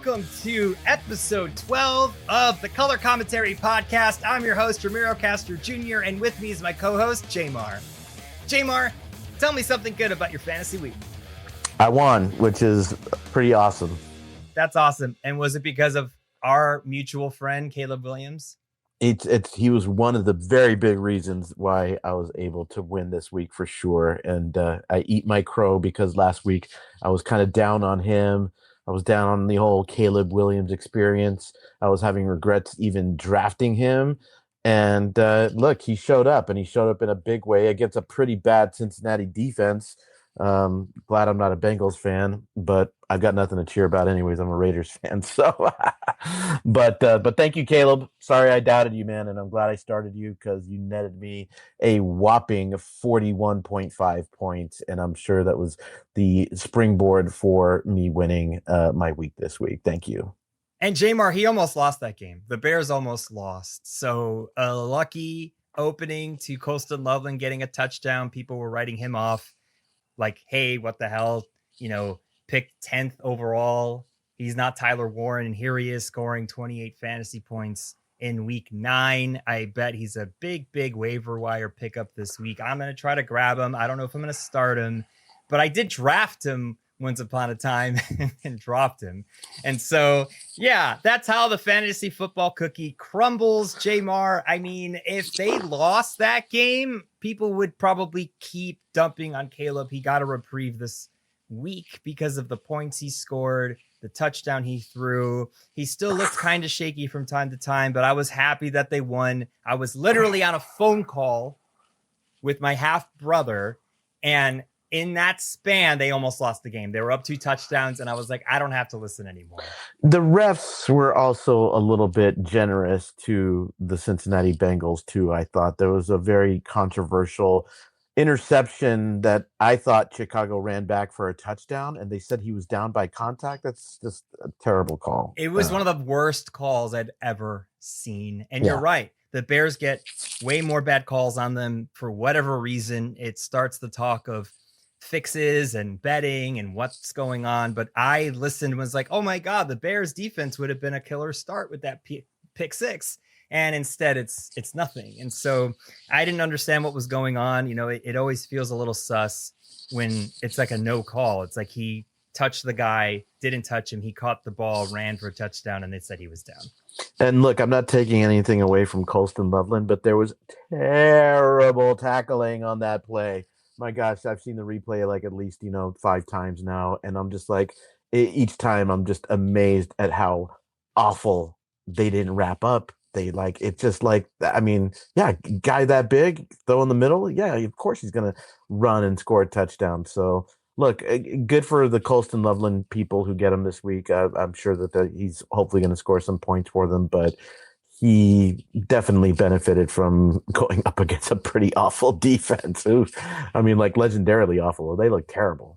welcome to episode 12 of the Color Commentary Podcast. I'm your host, Ramiro Castro Jr., and with me is my co-host, J-Mar. J-Mar, tell me something good about your fantasy week. I won, which is pretty awesome. That's awesome. And was it because of our mutual friend, Caleb Williams? He was one of the very big reasons why I was able to win this week for sure. And I eat my crow because last week I was kind of down on him. I was down on the whole Caleb Williams experience. I was having regrets even drafting him. And look, he showed up, and he showed up in a big way against a pretty bad Cincinnati defense. Glad I'm not a Bengals fan, but I've got nothing to cheer about anyways. I'm a Raiders fan. So, but thank you, Caleb. Sorry I doubted you, man. And I'm glad I started you because you netted me a whopping 41.5 points. And I'm sure that was the springboard for me winning my week this week. Thank you. And J-Mar, he almost lost that game. The Bears almost lost. So a lucky opening to Colston Loveland getting a touchdown. People were writing him off. Like, hey, what the hell, picked 10th overall. He's not Tyler Warren. And here he is scoring 28 fantasy points in week 9. I bet he's a big waiver wire pickup this week. I'm going to try to grab him. I don't know if I'm going to start him, but I did draft him once upon a time and dropped him. And so, yeah, that's how the fantasy football cookie crumbles, J-Mar. I mean, if they lost that game, people would probably keep dumping on Caleb. He got a reprieve this week because of the points he scored, the touchdown he threw. He still looked kind of shaky from time to time, but I was happy that they won. I was literally on a phone call with my half brother, and in that span, they almost lost the game. They were up 2 touchdowns, and I was like, I don't have to listen anymore. The refs were also a little bit generous to the Cincinnati Bengals, too. I thought there was a very controversial interception that I thought Chicago ran back for a touchdown, and they said he was down by contact. That's just a terrible call. It was one of the worst calls I'd ever seen. And You're right. The Bears get way more bad calls on them for whatever reason. It starts the talk of fixes and betting and what's going on. But I listened and was like, oh my God, the Bears defense would have been a killer start with that pick 6. And instead it's nothing. And so I didn't understand what was going on. It always feels a little sus when it's like a no call. It's like he touched the guy, didn't touch him. He caught the ball, ran for a touchdown, and they said he was down. And look, I'm not taking anything away from Colston Loveland, but there was terrible tackling on that play. My gosh, I've seen the replay like at least, 5 times now. And I'm just like, each time I'm just amazed at how awful they didn't wrap up. It's just like, I mean, yeah, guy that big, throw in the middle. Yeah, of course he's going to run and score a touchdown. So look, good for the Colston Loveland people who get him this week. I'm sure that he's hopefully going to score some points for them, but he definitely benefited from going up against a pretty awful defense. Legendarily awful. They look terrible.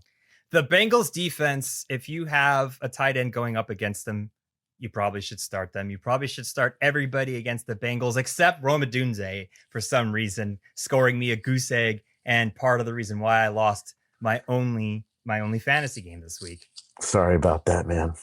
The Bengals defense, if you have a tight end going up against them, you probably should start them. You probably should start everybody against the Bengals, except Rome Odunze, for some reason, scoring me a goose egg, and part of the reason why I lost my only fantasy game this week. Sorry about that, man.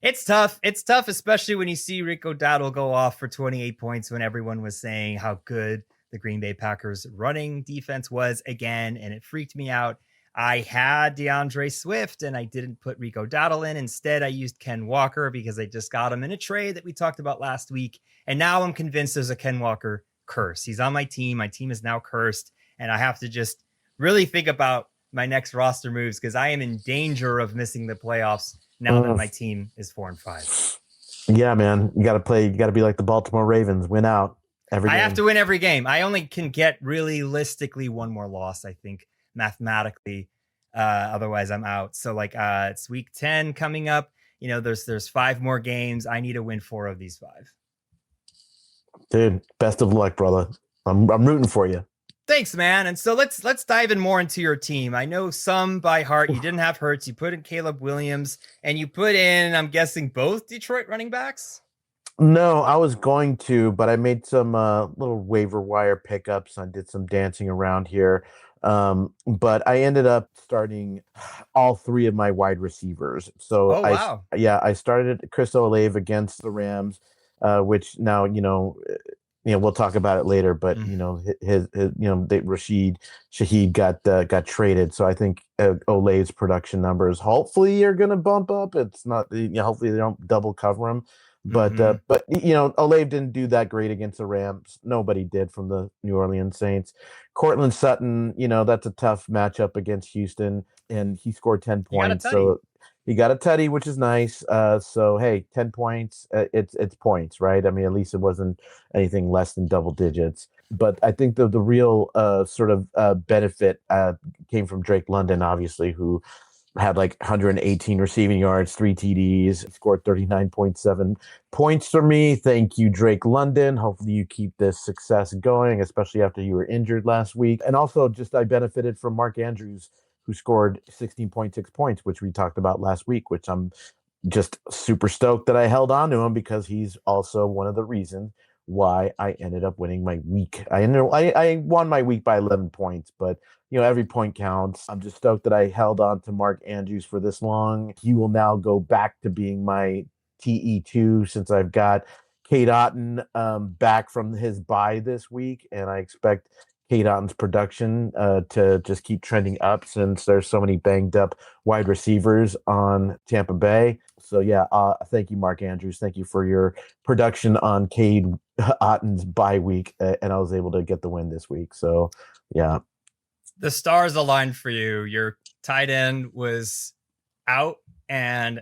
It's tough. It's tough, especially when you see Rico Dowdle go off for 28 points when everyone was saying how good the Green Bay Packers running defense was again, and it freaked me out. I had DeAndre Swift, and I didn't put Rico Dowdle in. Instead, I used Ken Walker because I just got him in a trade that we talked about last week, and now I'm convinced there's a Ken Walker curse. He's on my team. My team is now cursed, and I have to just really think about my next roster moves because I am in danger of missing the playoffs now that my team is 4-5. Yeah, man. You got to be like the Baltimore Ravens, win out every game. I have to win every game. I only can get realistically one more loss, I think, mathematically. Otherwise I'm out. So it's week 10 coming up. There's 5 more games. I need to win 4 of these 5. Dude, best of luck, brother. I'm rooting for you. Thanks, man. And so let's dive in more into your team. I know some by heart. You didn't have Hurts. You put in Caleb Williams, and you put in, I'm guessing, both Detroit running backs. No, I was going to, but I made some little waiver wire pickups. I did some dancing around here. But I ended up starting all three of my wide receivers. So Oh wow. I started Chris Olave against the Rams, which now, we'll talk about it later, but Mm. Rashid Shaheed got traded. So I think Olave's production numbers hopefully are going to bump up. It's not, hopefully they don't double cover him. Mm-hmm. But Olave didn't do that great against the Rams. Nobody did from the New Orleans Saints. Cortland Sutton, that's a tough matchup against Houston, and he scored 10 You got a points. tutty. So he got a tutty, which is nice. So hey, 10 points, it's points, right? I mean, at least it wasn't anything less than double digits. But I think the real sort of benefit came from Drake London, obviously, who had like 118 receiving yards, 3 TDs, scored 39.7 points for me. Thank you, Drake London. Hopefully you keep this success going, especially after you were injured last week. And also just I benefited from Mark Andrews, who scored 16.6 points, which we talked about last week, which I'm just super stoked that I held on to him because he's also one of the reasons why I ended up winning my week. I won my week by 11 points, but every point counts. I'm just stoked that I held on to Mark Andrews for this long. He will now go back to being my TE2 since I've got Kate Otten back from his bye this week, and I expect Kate Otten's production to just keep trending up since there's so many banged up wide receivers on Tampa Bay. So yeah, thank you, Mark Andrews. Thank you for your production on Cade Otten's bye week, and I was able to get the win this week. So yeah, The stars aligned for you. Your tight end was out, and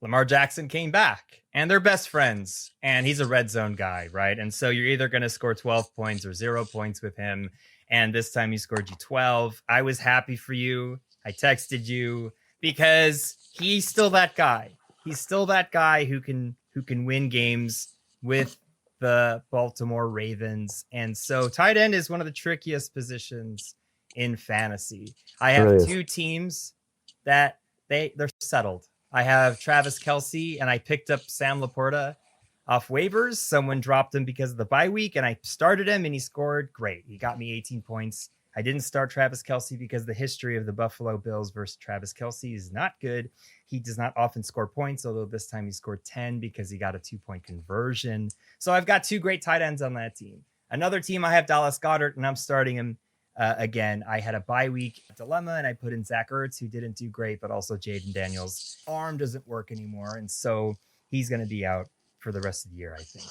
Lamar Jackson came back, and they're best friends, and he's a red zone guy, right? And so you're either going to score 12 points or 0 points with him. And this time he scored you 12. I was happy for you. I texted you because he's still that guy. He's still that guy who can win games with the Baltimore Ravens. And so tight end is one of the trickiest positions in fantasy. I it have really is. two teams that they're settled. I have Travis Kelce, and I picked up Sam Laporta off waivers. Someone dropped him because of the bye week, and I started him, and he scored great. He got me 18 points. I didn't start Travis Kelce because the history of the Buffalo Bills versus Travis Kelce is not good. He does not often score points, although this time he scored 10 because he got a 2-point conversion. So I've got two great tight ends on that team. Another team, I have Dallas Goedert, and I'm starting him again. I had a bye week dilemma, and I put in Zach Ertz, who didn't do great, but also Jaden Daniels' arm doesn't work anymore, and so he's going to be out for the rest of the year, I think.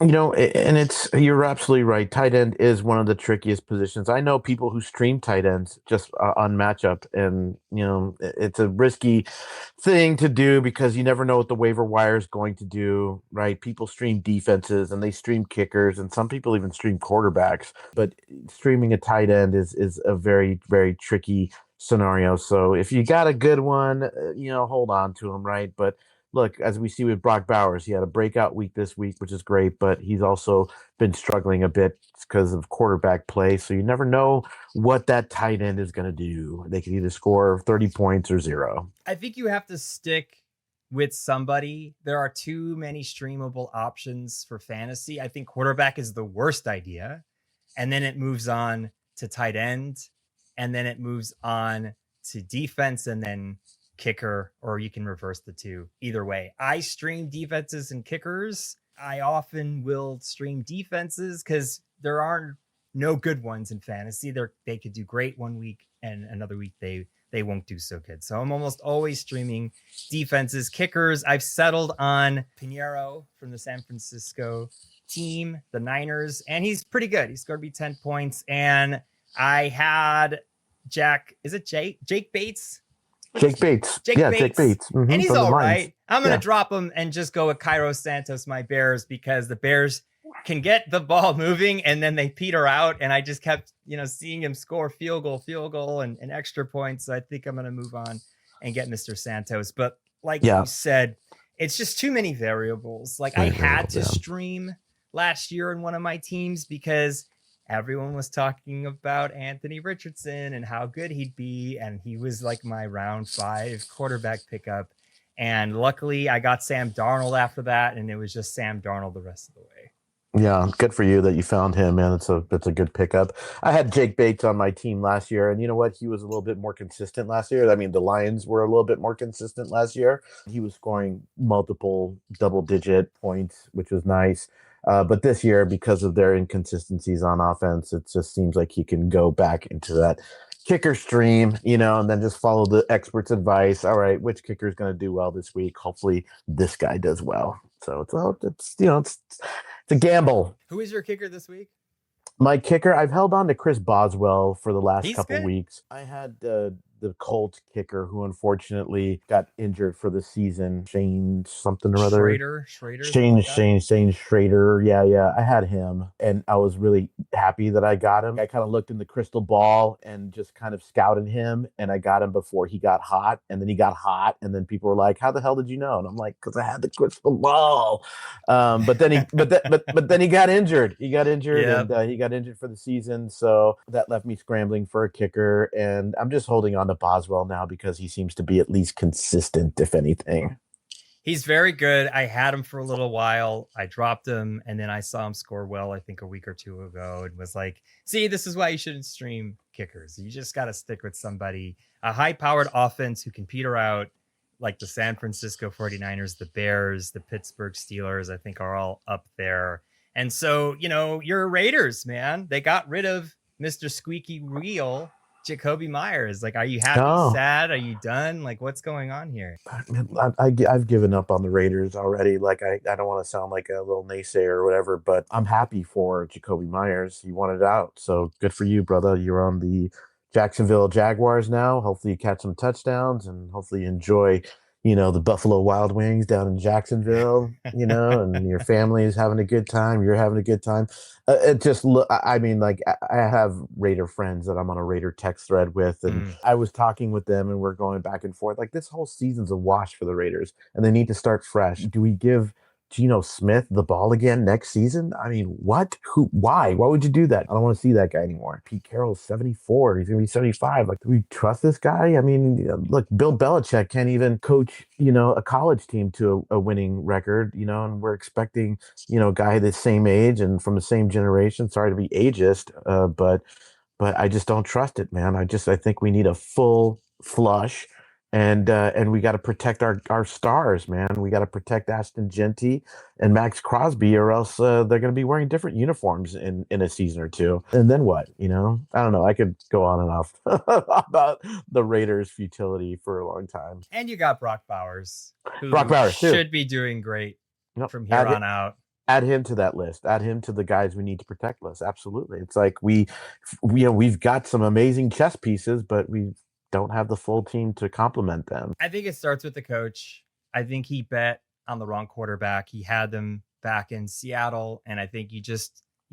And you're absolutely right. Tight end is one of the trickiest positions. I know people who stream tight ends just on matchup, and it's a risky thing to do because you never know what the waiver wire is going to do, right? People stream defenses and they stream kickers, and some people even stream quarterbacks. But streaming a tight end is a very, very tricky scenario. So if you got a good one, hold on to him, right? But look, as we see with Brock Bowers, he had a breakout week this week, which is great, but he's also been struggling a bit because of quarterback play. So you never know what that tight end is going to do. They could either score 30 points or 0. I think you have to stick with somebody. There are too many streamable options for fantasy. I think quarterback is the worst idea. And then it moves on to tight end. And then it moves on to defense and then kicker, or you can reverse the two. Either way, I stream defenses and kickers. I often will stream defenses because there are no good ones in fantasy. They could do great one week and another week they won't do so good. So I'm almost always streaming defenses. Kickers, I've settled on Pinheiro from the San Francisco team, the Niners, and he's pretty good. He scored me 10 points. And I had Jake Bates? Jake Bates. Jake Bates. Mm-hmm, and he's all right. Lions. I'm going to drop him and just go with Cairo Santos, my Bears, because the Bears can get the ball moving and then they peter out. And I just kept, seeing him score field goal and extra points. So I think I'm going to move on and get Mr. Santos. But like you said, it's just too many variables. Like I had to stream last year in one of my teams because everyone was talking about Anthony Richardson and how good he'd be. And he was like my round 5 quarterback pickup. And luckily I got Sam Darnold after that. And it was just Sam Darnold the rest of the way. Yeah, good for you that you found him, man. It's a good pickup. I had Jake Bates on my team last year, and you know what? He was a little bit more consistent last year. I mean, the Lions were a little bit more consistent last year. He was scoring multiple double-digit points, which was nice. But this year, because of their inconsistencies on offense, it just seems like he can go back into that kicker stream, and then just follow the experts' advice. All right, which kicker is going to do well this week? Hopefully, this guy does well. So it's a gamble. Who is your kicker this week? My kicker, I've held on to Chris Boswell for the last He's couple good. weeks. I had the Colts kicker who unfortunately got injured for the season, Shane something or other. Schrader, something Shane, like that. Shane, Shane Schrader. Yeah, yeah. I had him and I was really happy that I got him. I kind of looked in the crystal ball and just kind of scouted him and I got him before he got hot. And then he got hot. And then people were like, how the hell did you know? And I'm like, because I had the crystal ball. But then he got injured. He got injured Yep. and he got injured for the season. So that left me scrambling for a kicker. And I'm just holding on to Boswell now because he seems to be at least consistent, if anything. He's very good. I had him for a little while. I dropped him, and then I saw him score well, I think a week or two ago, and was like, see, this is why you shouldn't stream kickers. You just got to stick with somebody, a high-powered offense who can peter out like the San Francisco 49ers, the Bears, the Pittsburgh Steelers, I think are all up there. And so, your Raiders, man, they got rid of Mr. Squeaky Wheel, Jacoby Meyers. Like, are you happy, Oh, sad? Are you done? Like, what's going on here? I've given up on the Raiders already. Like I don't want to sound like a little naysayer or whatever, but I'm happy for Jacoby Myers. He wanted out, so good for you, brother. You're on the Jacksonville Jaguars now. Hopefully, you catch some touchdowns and hopefully you enjoy, the Buffalo Wild Wings down in Jacksonville. And your family is having a good time. You're having a good time. It just look. I mean, like I have Raider friends that I'm on a Raider text thread with, and I was talking with them, and we're going back and forth. Like this whole season's a wash for the Raiders, and they need to start fresh. Do we give Geno Smith the ball again next season? I mean, what? Who? Why? Why would you do that? I don't want to see that guy anymore. Pete Carroll's 74. He's gonna be 75. Like, do we trust this guy? I mean, look, Bill Belichick can't even coach, a college team to a winning record, and we're expecting, a guy the same age and from the same generation. Sorry to be ageist, but I just don't trust it, man. I think we need a full flush, and we got to protect our stars, man. We got to protect Ashton Genty and Max Crosby, or else they're going to be wearing different uniforms in a season or two. And then what? I don't know. I could go on and off about the Raiders' futility for a long time. And you got Brock Bowers, Brock who Bowers too. should be doing great Nope. from here on out. Add him to that list. Add him to the guys we need to protect list. Absolutely. It's like we've got some amazing chess pieces, but we don't have the full team to complement them. I think it starts with the coach. I think he bet on the wrong quarterback. He had them back in Seattle, and I think you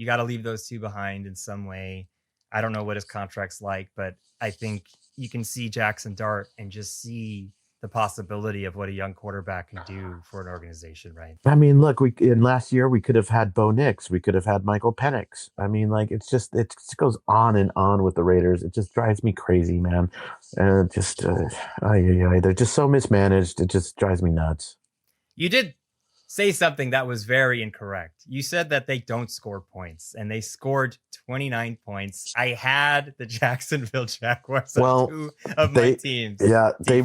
got to leave those two behind in some way. I don't know what his contract's like, but I think you can see Jackson Dart and just see the possibility of what a young quarterback can do for an organization, right? I mean, look, in last year we could have had Bo Nix, we could have had Michael Penix. I mean, like it just goes on and on with the Raiders. It just drives me crazy, man. And they're just so mismanaged. It just drives me nuts. You did say something that was very incorrect. You said that they don't score points, and they scored 29 points. I had the Jacksonville Jaguars on two of my teams. Yeah, they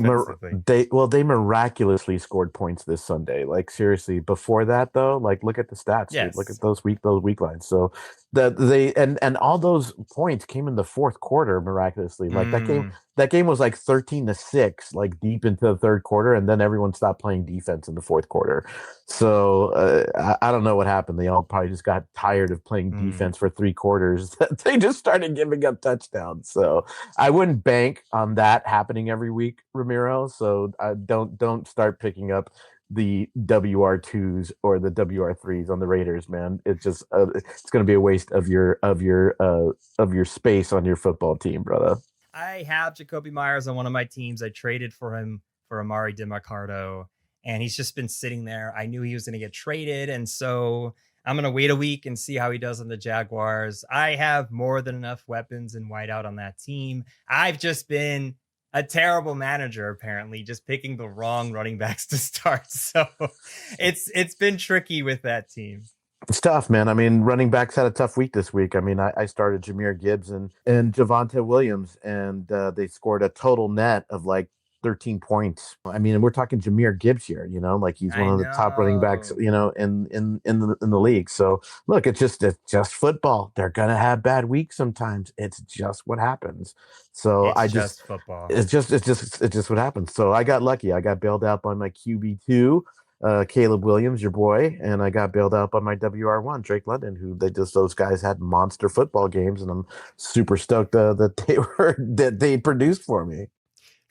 miraculously scored points this Sunday. Like seriously, before that though, like look at the stats. Yes. Look at those weak lines. So and all those points came in the fourth quarter miraculously. Like that game was like 13-6, like deep into the third quarter, and then everyone stopped playing defense in the fourth quarter. So I don't know what happened. They all probably just got tired of playing defense for 3 quarters. They just started giving up touchdowns. So I wouldn't bank on that happening every week, Ramiro. So don't start picking up the WR2s or the WR3s on the Raiders, man. It's just it's going to be a waste of your space on your football team, brother. I have Jacoby Meyers on one of my teams. I traded for him for Amari DiMarcardo, and he's just been sitting there. I knew he was going to get traded, and so I'm going to wait a week and see how he does on the Jaguars. I have more than enough weapons and whiteout on that team. I've just been a terrible manager, apparently, just picking the wrong running backs to start. So it's been tricky with that team. It's tough, man. I mean, running backs had a tough week this week. I mean, I started Jameer Gibbs and Javonte Williams, and they scored a total net of like 13 points. I mean, and we're talking Jameer Gibbs here, like he's one I of the top running backs, know. in the league. So look, it's just football. They're gonna have bad weeks sometimes. It's just what happens. So It's just football. it's just what happens. So I got lucky. I got bailed out by my QB2, Caleb Williams, your boy, and I got bailed out by my WR1, Drake London, who those guys had monster football games, and I'm super stoked that they produced for me.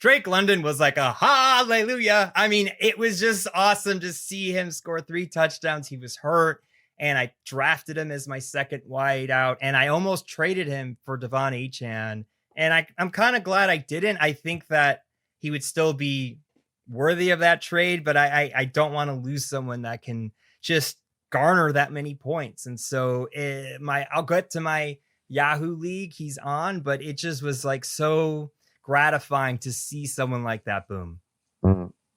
Drake London was like a hallelujah. I mean, it was just awesome to see him score 3 touchdowns. He was hurt, and I drafted him as my second wide out, and I almost traded him for Devon Achane. And I'm kind of glad I didn't. I think that he would still be worthy of that trade, but I don't want to lose someone that can just garner that many points. And so I'll get to my Yahoo league he's on, but it just was like so gratifying to see someone like that boom.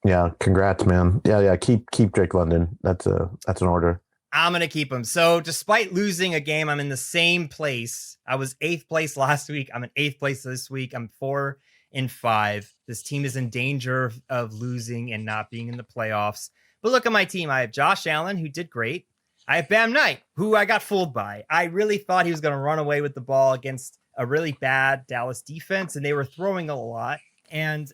Yeah, congrats, man. Yeah. Keep Drake London. That's an order. I'm going to keep him. So despite losing a game, I'm in the same place. I was 8th place last week. I'm in 8th place this week. I'm 4-5. This team is in danger of losing and not being in the playoffs. But look at my team. I have Josh Allen, who did great. I have Bam Knight, who I got fooled by. I really thought he was going to run away with the ball against a really bad Dallas defense, and they were throwing a lot. And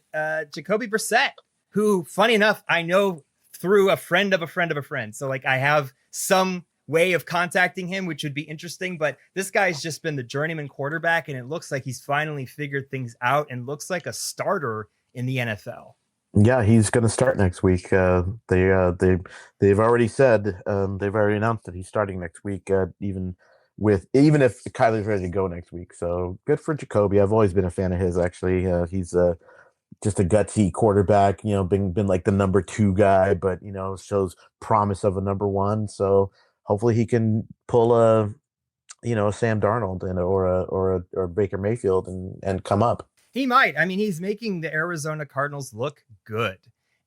Jacoby Brissett, who, funny enough, I know through a friend of a friend of a friend. So like I have some way of contacting him, which would be interesting, but this guy's just been the journeyman quarterback, and it looks like he's finally figured things out and looks like a starter in the NFL. Yeah, he's going to start next week. They've already said, they've already announced that he's starting next week, even if Kyler's ready to go next week. So good for Jacoby. I've always been a fan of his. Actually, he's just a gutsy quarterback. Been like the number 2 guy, but shows promise of a number 1. So hopefully he can pull a Sam Darnold or a Baker Mayfield and come up. He might. I mean, he's making the Arizona Cardinals look good.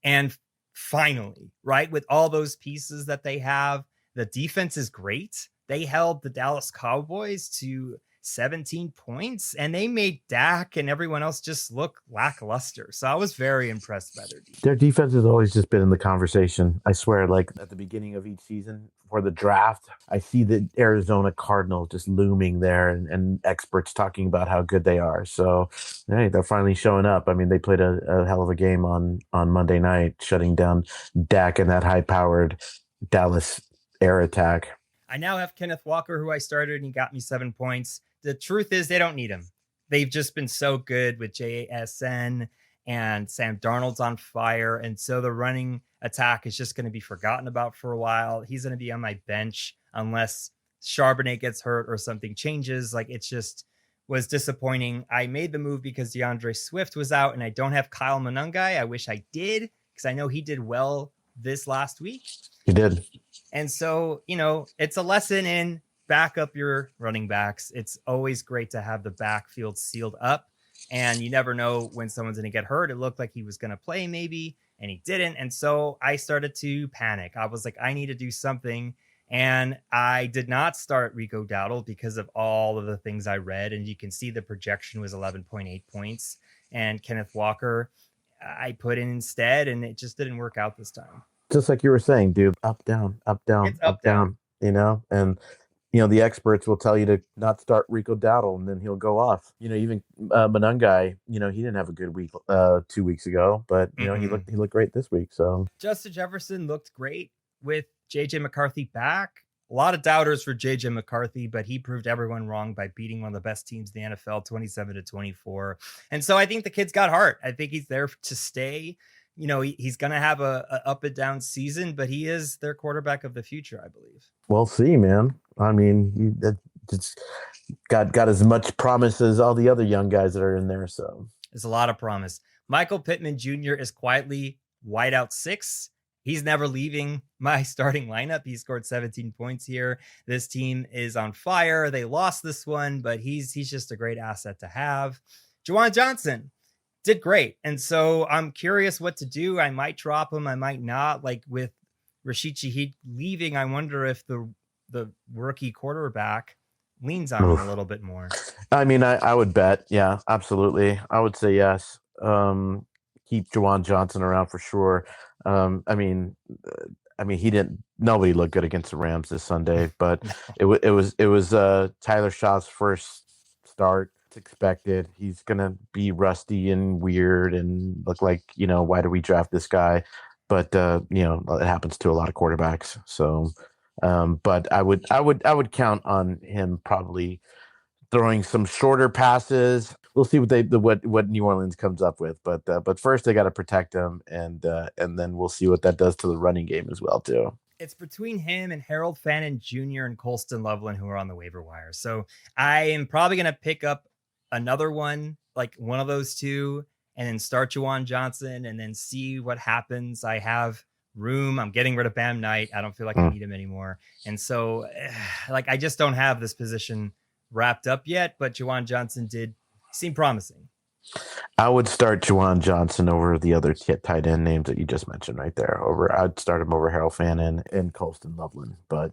And finally, right, with all those pieces that they have, the defense is great. They held the Dallas Cowboys to 17 points, and they made Dak and everyone else just look lackluster. So I was very impressed by their defense. Their defense has always just been in the conversation. I swear, like at the beginning of each season for the draft, I see the Arizona Cardinals just looming there and experts talking about how good they are. So, hey, they're finally showing up. I mean, they played a hell of a game on Monday night, shutting down Dak and that high-powered Dallas air attack. I now have Kenneth Walker, who I started, and he got me 7 points. The truth is they don't need him. They've just been so good with JSN, and Sam Darnold's on fire. And so the running attack is just going to be forgotten about for a while. He's going to be on my bench unless Charbonnet gets hurt or something changes. Like, it just was disappointing. I made the move because DeAndre Swift was out, and I don't have Kyle Monangai. I wish I did, because I know he did well this last week. He did. And so, it's a lesson in back up your running backs. It's always great to have the backfield sealed up, and you never know when someone's going to get hurt. It looked like he was going to play maybe, and he didn't. And so I started to panic. I was like, I need to do something. And I did not start Rico Dowdle because of all of the things I read. And you can see the projection was 11.8 points. And Kenneth Walker, I put in instead, and it just didn't work out this time. Just like you were saying, dude, up, down, It's up, down. And the experts will tell you to not start Rico Dowdle, and then he'll go off. Even Monangai, he didn't have a good week 2 weeks ago, but he looked great this week. So Justin Jefferson looked great with JJ McCarthy back. A lot of doubters for JJ McCarthy, but he proved everyone wrong by beating one of the best teams in the NFL, 27-24. And so I think the kid's got heart. I think he's there to stay. He's going to have a up and down season, but he is their quarterback of the future, I believe. We'll see, man. I mean, it's got as much promise as all the other young guys that are in there. So there's a lot of promise. Michael Pittman Jr. is quietly wideout 6. He's never leaving my starting lineup. He scored 17 points here. This team is on fire. They lost this one, but he's just a great asset to have. Juwan Johnson did great. And so I'm curious what to do. I might drop him. I might not. Like with Rashid Shaheed leaving, I wonder if the the rookie quarterback leans on him a little bit more. I mean, I would bet. Yeah, absolutely. I would say yes. Keep Juwan Johnson around for sure. I mean, he didn't. Nobody looked good against the Rams this Sunday, but No. it was Tyler Shaw's first start. It's expected. He's gonna be rusty and weird and look like, why do we draft this guy? But it happens to a lot of quarterbacks. So, but I would count on him probably throwing some shorter passes. We'll see what New Orleans comes up with, but first they got to protect him, and then we'll see what that does to the running game as well too. It's between him and Harold Fannin Jr. and Colston Loveland, who are on the waiver wire. So I am probably going to pick up another one, like one of those two, and then start Juwan Johnson and then see what happens. I have room. I'm getting rid of Bam Knight. I don't feel like I need him anymore. And so I just don't have this position wrapped up yet, but Juwan Johnson did seem promising. I would start Juwan Johnson over the other tight end names that you just mentioned right there. I'd start him over Harold Fannin and Colston Loveland. But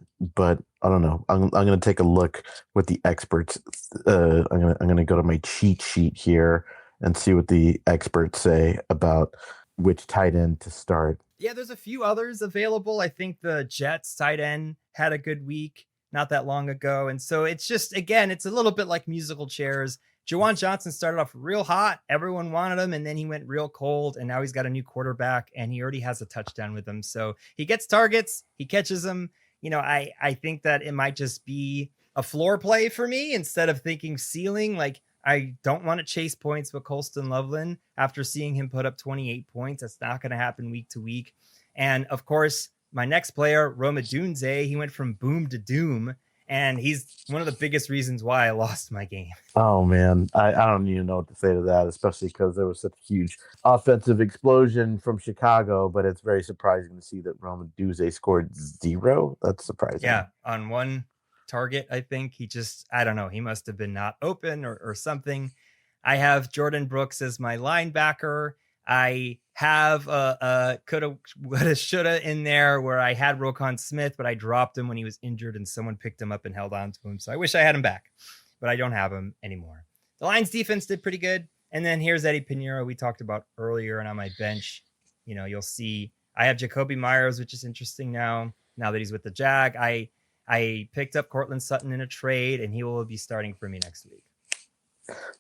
I don't know. I'm going to take a look with the experts. I'm going to go to my cheat sheet here and see what the experts say about which tight end to start. Yeah, there's a few others available. I think the Jets tight end had a good week not that long ago. And so it's just, again, it's a little bit like musical chairs. Juwan Johnson started off real hot. Everyone wanted him, and then he went real cold, and now he's got a new quarterback, and he already has a touchdown with him. So he gets targets, he catches them. I think that it might just be a floor play for me instead of thinking ceiling. Like, I don't want to chase points with Colston Loveland after seeing him put up 28 points. That's not going to happen week to week. And of course, my next player, Rome Odunze, he went from boom to doom, and he's one of the biggest reasons why I lost my game. Oh, man. I don't even know what to say to that, especially because there was such a huge offensive explosion from Chicago, but it's very surprising to see that Rome Odunze scored 0. That's surprising. Yeah, on one target, I think. I don't know. He must have been not open or something. I have Jordan Brooks as my linebacker. I have coulda, woulda, shoulda in there where I had Roquan Smith, but I dropped him when he was injured and someone picked him up and held on to him. So I wish I had him back, but I don't have him anymore. The Lions defense did pretty good. And then here's Eddie Pinheiro we talked about earlier. And on my bench, you'll see I have Jacoby Meyers, which is interesting now that he's with the Jag. I picked up Cortland Sutton in a trade, and he will be starting for me next week.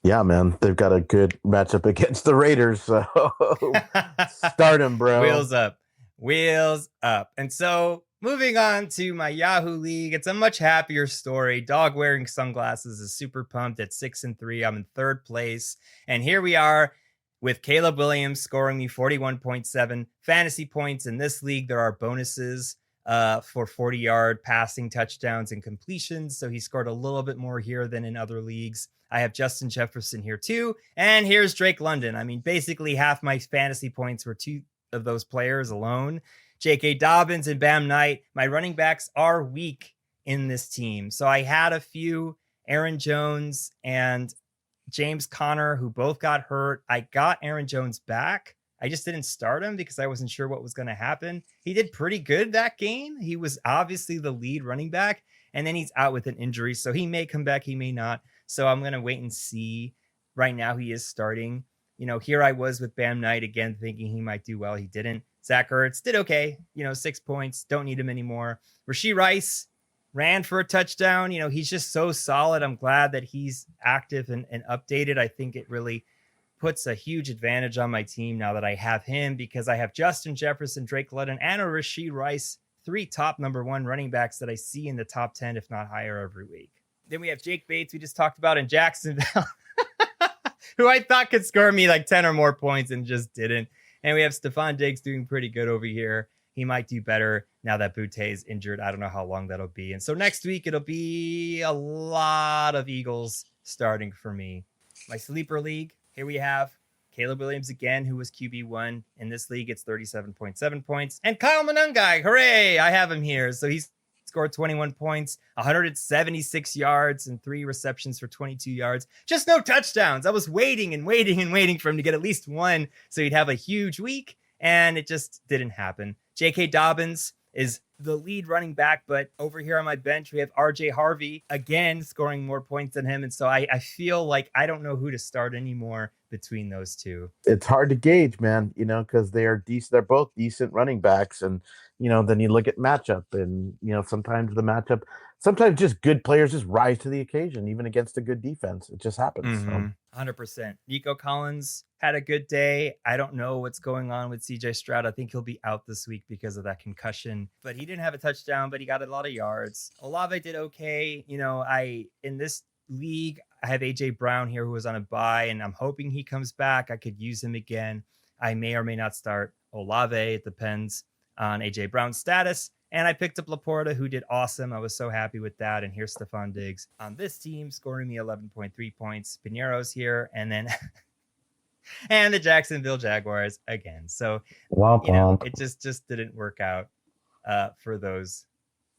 Yeah, man, they've got a good matchup against the Raiders, so start him, bro. Wheels up. And so moving on to my Yahoo League, it's a much happier story. Dog wearing sunglasses is super pumped at 6-3. I'm in third place, and here we are with Caleb Williams scoring me 41.7 fantasy points. In this league, there are bonuses for 40-yard passing touchdowns and completions, so he scored a little bit more here than in other leagues. I have Justin Jefferson here too, and here's Drake London. I mean, basically half my fantasy points were two of those players alone. J.K. Dobbins and Bam Knight. My running backs are weak in this team, so I had a few Aaron Jones and James Conner who both got hurt. I got Aaron Jones back. I just didn't start him because I wasn't sure what was going to happen. He did pretty good that game. He was obviously the lead running back, and then he's out with an injury, so he may come back, he may not. So I'm going to wait and see. Right now, he is starting. Here I was with Bam Knight again, thinking he might do well. He didn't. Zach Ertz did okay. 6 points. Don't need him anymore. Rashee Rice ran for a touchdown. He's just so solid. I'm glad that he's active and updated. I think it really puts a huge advantage on my team now that I have him, because I have Justin Jefferson, Drake London, and a Rashee Rice, 3 top number 1 running backs that I see in the top 10, if not higher, every week. Then we have Jake Bates, we just talked about in Jacksonville, who I thought could score me like 10 or more points and just didn't. And we have Stephon Diggs doing pretty good over here. He might do better now that Boutte is injured. I don't know how long that'll be. And so next week, it'll be a lot of Eagles starting for me. My sleeper league, here we have Caleb Williams again, who was QB1. In this league, it's 37.7 points. And Kyle Monangai, hooray, I have him here. So he's scored 21 points, 176 yards, and 3 receptions for 22 yards. Just no touchdowns. I was waiting and waiting and waiting for him to get at least one so he'd have a huge week, and it just didn't happen. J.K. Dobbins is the lead running back, but over here on my bench, we have RJ Harvey again scoring more points than him. And so I feel like I don't know who to start anymore between those two. It's hard to gauge, man, because they're decent. They're both decent running backs. And, then you look at matchup and, sometimes just good players just rise to the occasion, even against a good defense. It just happens. Mm-hmm. 100%. Nico Collins had a good day. I don't know what's going on with CJ Stroud. I think he'll be out this week because of that concussion, but he didn't have a touchdown, but he got a lot of yards. Olave did okay. In this league, I have AJ Brown here who was on a bye, and I'm hoping he comes back. I could use him again. I may or may not start Olave. It depends on AJ Brown's status. And I picked up Laporta, who did awesome. I was so happy with that. And here's Stephon Diggs on this team, scoring me 11.3 points. Pinero's here. And then and the Jacksonville Jaguars again. So, it just didn't work out for those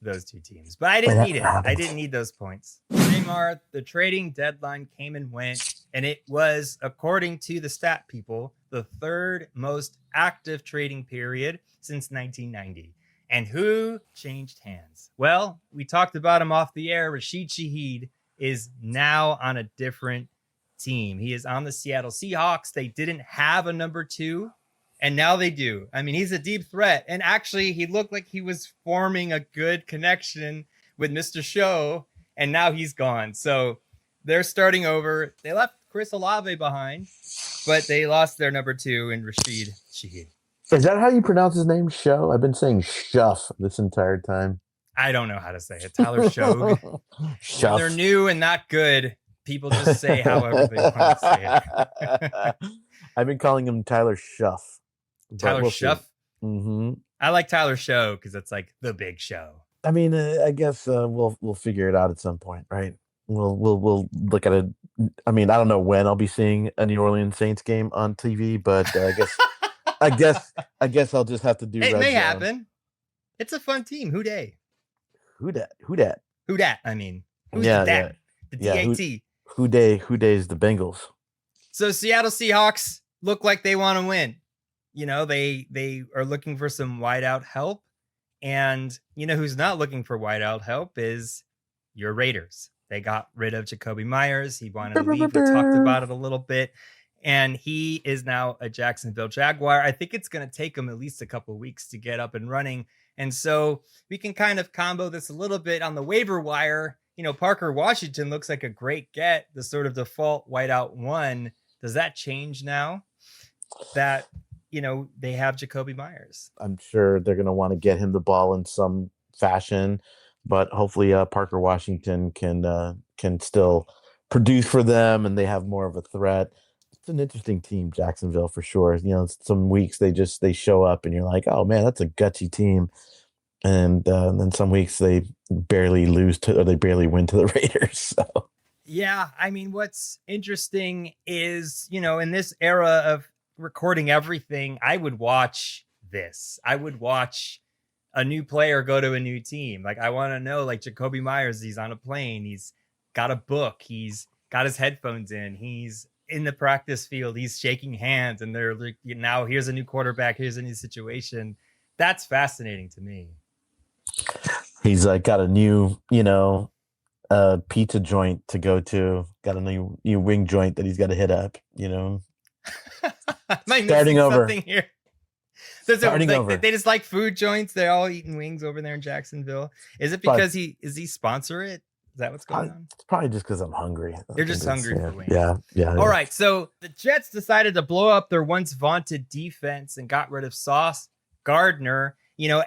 two teams. But I didn't need it. I didn't need those points. J-Mar, the trading deadline came and went. And it was, according to the stat people, the third most active trading period since 1990. And who changed hands? Well, we talked about him off the air. Rashid Shaheed is now on a different team. He is on the Seattle Seahawks. They didn't have a number 2, and now they do. I mean, he's a deep threat. And actually, he looked like he was forming a good connection with Mr. Show, and now he's gone. So they're starting over. They left Chris Olave behind, but they lost their number 2 in Rashid Shaheed. Is that how you pronounce his name? Show? I've been saying Shuff this entire time. I don't know how to say it. Tyler Shogue. When they're new and not good, people just say however they want to say it. I've been calling him Tyler Shuff. Tyler Shuff? Mm-hmm. I like Tyler Show because it's like the big show. I mean, I guess we'll figure it out at some point, right? We'll look at it. I mean, I don't know when I'll be seeing a New Orleans Saints game on TV, but I guess. I guess I'll just have to do. It may happen. It's a fun team. Who dat? I mean, who's the dat? The DAT. Who day's the Bengals? So Seattle Seahawks look like they want to win. They are looking for some wideout help, and who's not looking for wideout help is your Raiders. They got rid of Jacoby Meyers. He wanted to leave. We talked about it a little bit. And he is now a Jacksonville Jaguar. I think it's going to take him at least a couple of weeks to get up and running. And so we can kind of combo this a little bit on the waiver wire. Parker Washington looks like a great get, the sort of default whiteout 1. Does that change now that, they have Jacoby Meyers? I'm sure they're going to want to get him the ball in some fashion, but hopefully Parker Washington can still produce for them and they have more of a threat. It's an interesting team, Jacksonville, for sure. Some weeks they show up and you're like, oh man, that's a gutsy team. And then some weeks they barely lose to, or they barely win to the Raiders. So yeah, I mean, what's interesting is, in this era of recording everything, I would watch this. I would watch a new player go to a new team. Like, I want to know, like Jacoby Meyers, he's on a plane, he's got a book, he's got his headphones in, he's in the practice field, he's shaking hands, and they're like, now here's a new quarterback, here's a new situation. That's fascinating to me. He's like got a new, pizza joint to go to, got a new wing joint that he's got to hit up, Starting over here. Starting over. They just like food joints. They're all eating wings over there in Jacksonville. Is it because he sponsor it? Is that what's going on? It's probably just because I'm hungry. They're just hungry for wings. Yeah. All right. So the Jets decided to blow up their once vaunted defense and got rid of Sauce Gardner.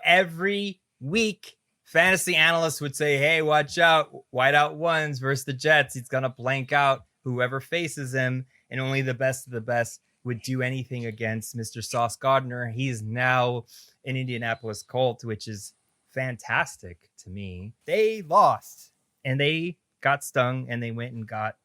Every week, fantasy analysts would say, hey, watch out. Whiteout 1s versus the Jets. He's going to blank out whoever faces him. And only the best of the best would do anything against Mr. Sauce Gardner. He is now an Indianapolis Colt, which is fantastic to me. They lost. And they got stung, and they went and got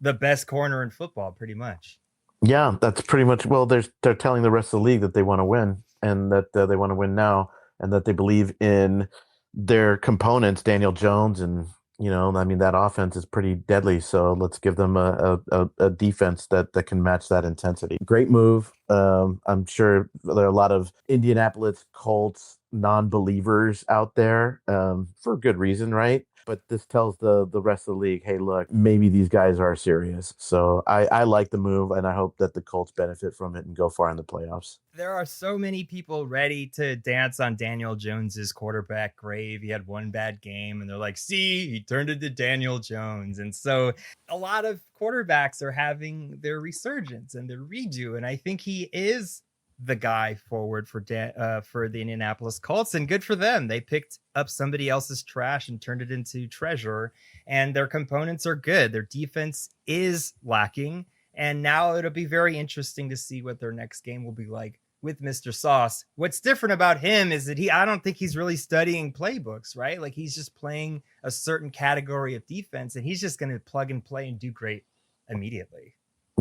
the best corner in football, pretty much. Yeah, that's pretty much. Well, they're telling the rest of the league that they want to win, and that they want to win now, and that they believe in their components, Daniel Jones, and that offense is pretty deadly. So let's give them a defense that can match that intensity. Great move. I'm sure there are a lot of Indianapolis Colts non-believers out there, for good reason, right? But this tells the rest of the league, hey, look, maybe these guys are serious. So I like the move, and I hope that the Colts benefit from it and go far in the playoffs. There are so many people ready to dance on Daniel Jones's quarterback grave. He had one bad game, and they're like, see, he turned into Daniel Jones. And so a lot of quarterbacks are having their resurgence and their redo. And I think he is the guy forward for the Indianapolis Colts, and good for them. They picked up somebody else's trash and turned it into treasure, and their components are good. Their defense is lacking, and now it'll be very interesting to see what their next game will be like with Mr. Sauce. What's different about him is that I don't think he's really studying playbooks, right? Like, he's just playing a certain category of defense, and he's just going to plug and play and do great immediately.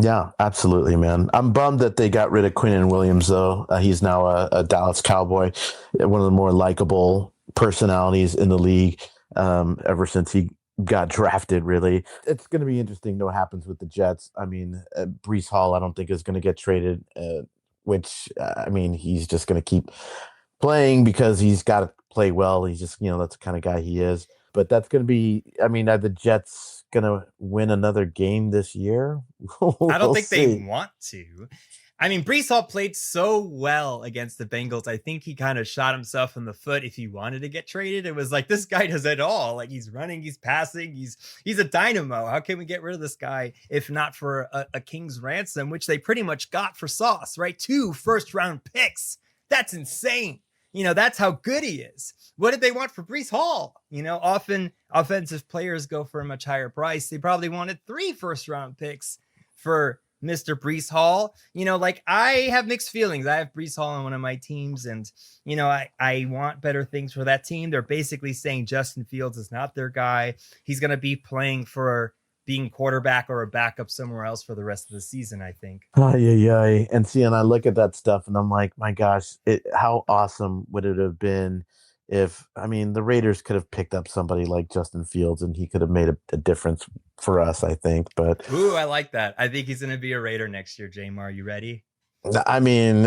Yeah, absolutely, man. I'm bummed that they got rid of Quinnen Williams, though. He's now a Dallas Cowboy, one of the more likable personalities in the league, ever since he got drafted, really. It's going to be interesting to know what happens with the Jets. I mean, Breece Hall, I don't think is going to get traded, which, I mean, he's just going to keep playing because he's got to play well. He's just, that's the kind of guy he is. But that's going to be, I mean, are the Jets going to win another game this year? I don't think they want to. I mean, Breece Hall played so well against the Bengals. I think he kind of shot himself in the foot if he wanted to get traded. It was like, this guy does it all. Like, he's running, he's passing, he's a dynamo. How can we get rid of this guy if not for a king's ransom, which they pretty much got for Sauce, right? 2 first-round picks. That's insane. That's how good he is. What did they want for Breece Hall? Often offensive players go for a much higher price. They probably wanted 3 first-round picks for Mr. Breece Hall. Like, I have mixed feelings. I have Breece Hall on one of my teams, and, I want better things for that team. They're basically saying Justin Fields is not their guy. He's going to be playing for being quarterback or a backup somewhere else for the rest of the season, I think. Yeah. And I look at that stuff and I'm like, my gosh, how awesome would it have been if, I mean, the Raiders could have picked up somebody like Justin Fields and he could have made a difference for us, I think. But ooh, I like that. I think he's going to be a Raider next year. J-Mar, you ready? I mean,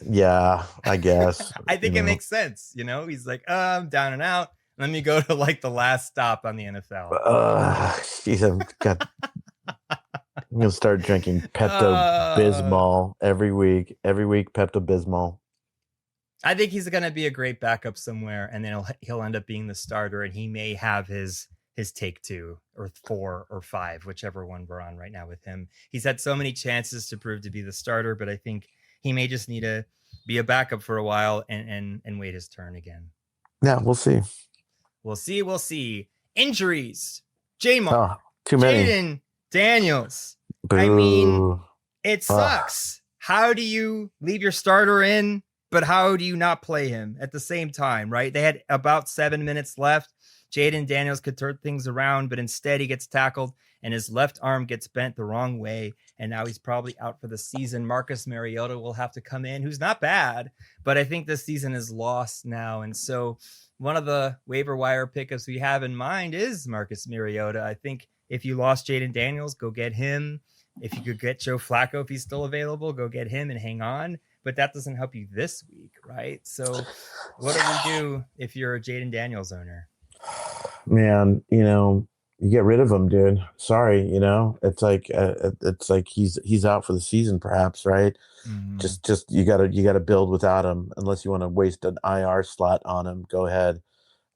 yeah, I guess. I think it makes sense. He's like, I'm down and out. Let me go to like the last stop on the NFL. Jeez, I'm gonna start drinking Pepto-Bismol every week. Every week, Pepto-Bismol. I think he's gonna be a great backup somewhere, and then he'll end up being the starter, and he may have his take 2 or 4 or 5, whichever one we're on right now with him. He's had so many chances to prove to be the starter, but I think he may just need to be a backup for a while and wait his turn again. Yeah, we'll see. We'll see. Injuries. J-Mar. Too many. Jaden Daniels. Boo. I mean, it sucks. How do you leave your starter in, but how do you not play him at the same time, right? They had about 7 minutes left. Jaden Daniels could turn things around, but instead he gets tackled and his left arm gets bent the wrong way. And now he's probably out for the season. Marcus Mariota will have to come in, who's not bad, but I think this season is lost now. And so one of the waiver wire pickups we have in mind is Marcus Mariota. I think if you lost Jaden Daniels, go get him. If you could get Joe Flacco, if he's still available, go get him and hang on. But that doesn't help you this week, right? So what do we do if you're a Jaden Daniels owner? Man, you get rid of him, dude. Sorry, it's like he's out for the season, perhaps, right? Mm-hmm. Just you gotta build without him, unless you want to waste an IR slot on him. Go ahead,